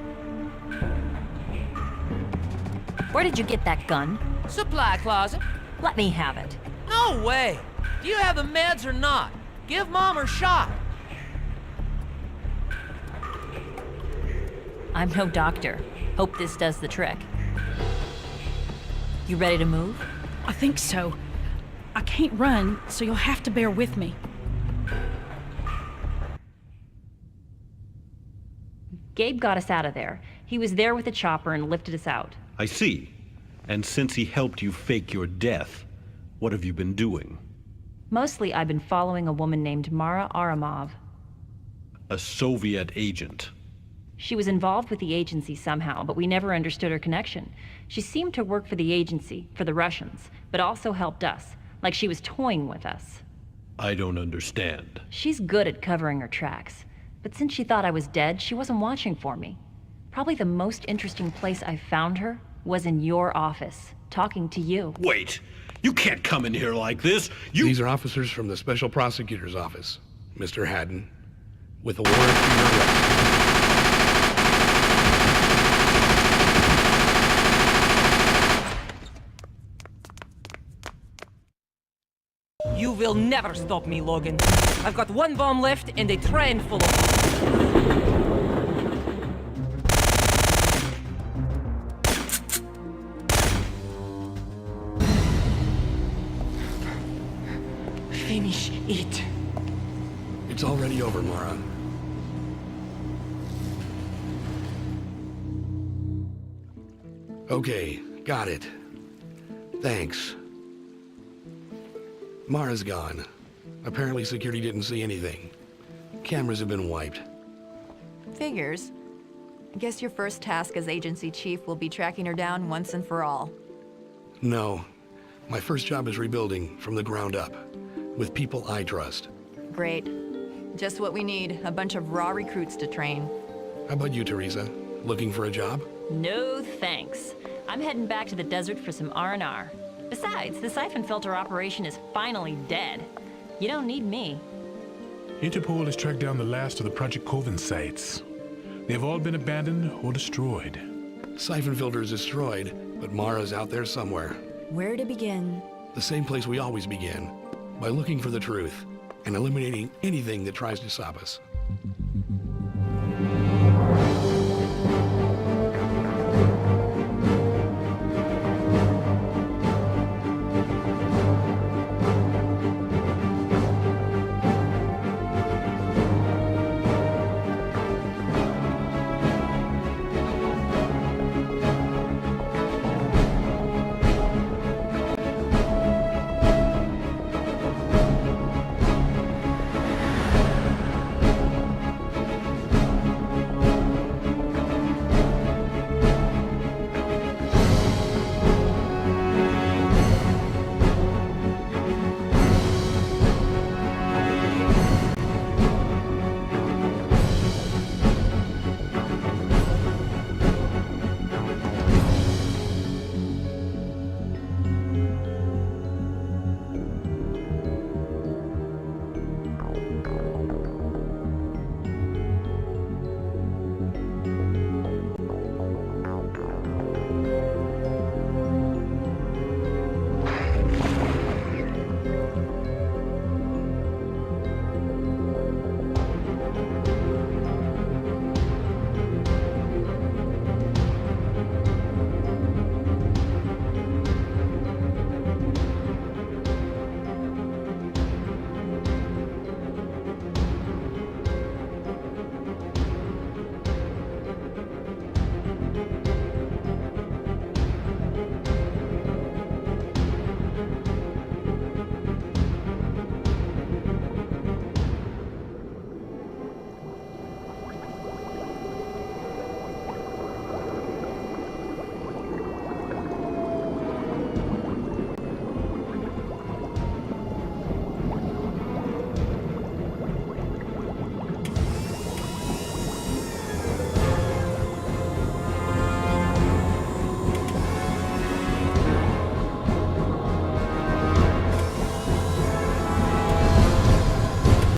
Where did you get that gun? Supply closet. Let me have it. No way. Do you have the meds or not? Give Mom her shot. I'm no doctor. Hope this does the trick. You ready to move? I think so. I can't run, so you'll have to bear with me. Gabe got us out of there. He was there with the chopper and lifted us out. I see. And since he helped you fake your death, what have you been doing? Mostly, I've been following a woman named Mara Aramov. A Soviet agent. She was involved with the agency somehow, but we never understood her connection. She seemed to work for the agency, for the Russians, but also helped us, like she was toying with us. I don't understand. She's good at covering her tracks, but since she thought I was dead, she wasn't watching for me. Probably the most interesting place I found her was in your office, talking to you. Wait! You can't come in here like this! These are officers from the Special Prosecutor's Office, Mr. Haddon, with a warrant for your arrest. You will never stop me, Logan. I've got one bomb left and a train full of... Finish it. It's already over, Mara. Okay, got it. Thanks. Mara's gone. Apparently security didn't see anything. Cameras have been wiped. Figures. I guess your first task as agency chief will be tracking her down once and for all. No. My first job is rebuilding from the ground up, with people I trust. Great. Just what we need, a bunch of raw recruits to train. How about you, Teresa? Looking for a job? No thanks. I'm heading back to the desert for some R&R. Besides, the Syphon filter operation is finally dead. You don't need me. Interpol has tracked down the last of the Project Coven sites. They have all been abandoned or destroyed. Syphon filter is destroyed, but Mara's out there somewhere. Where to begin? The same place we always begin, by looking for the truth and eliminating anything that tries to stop us.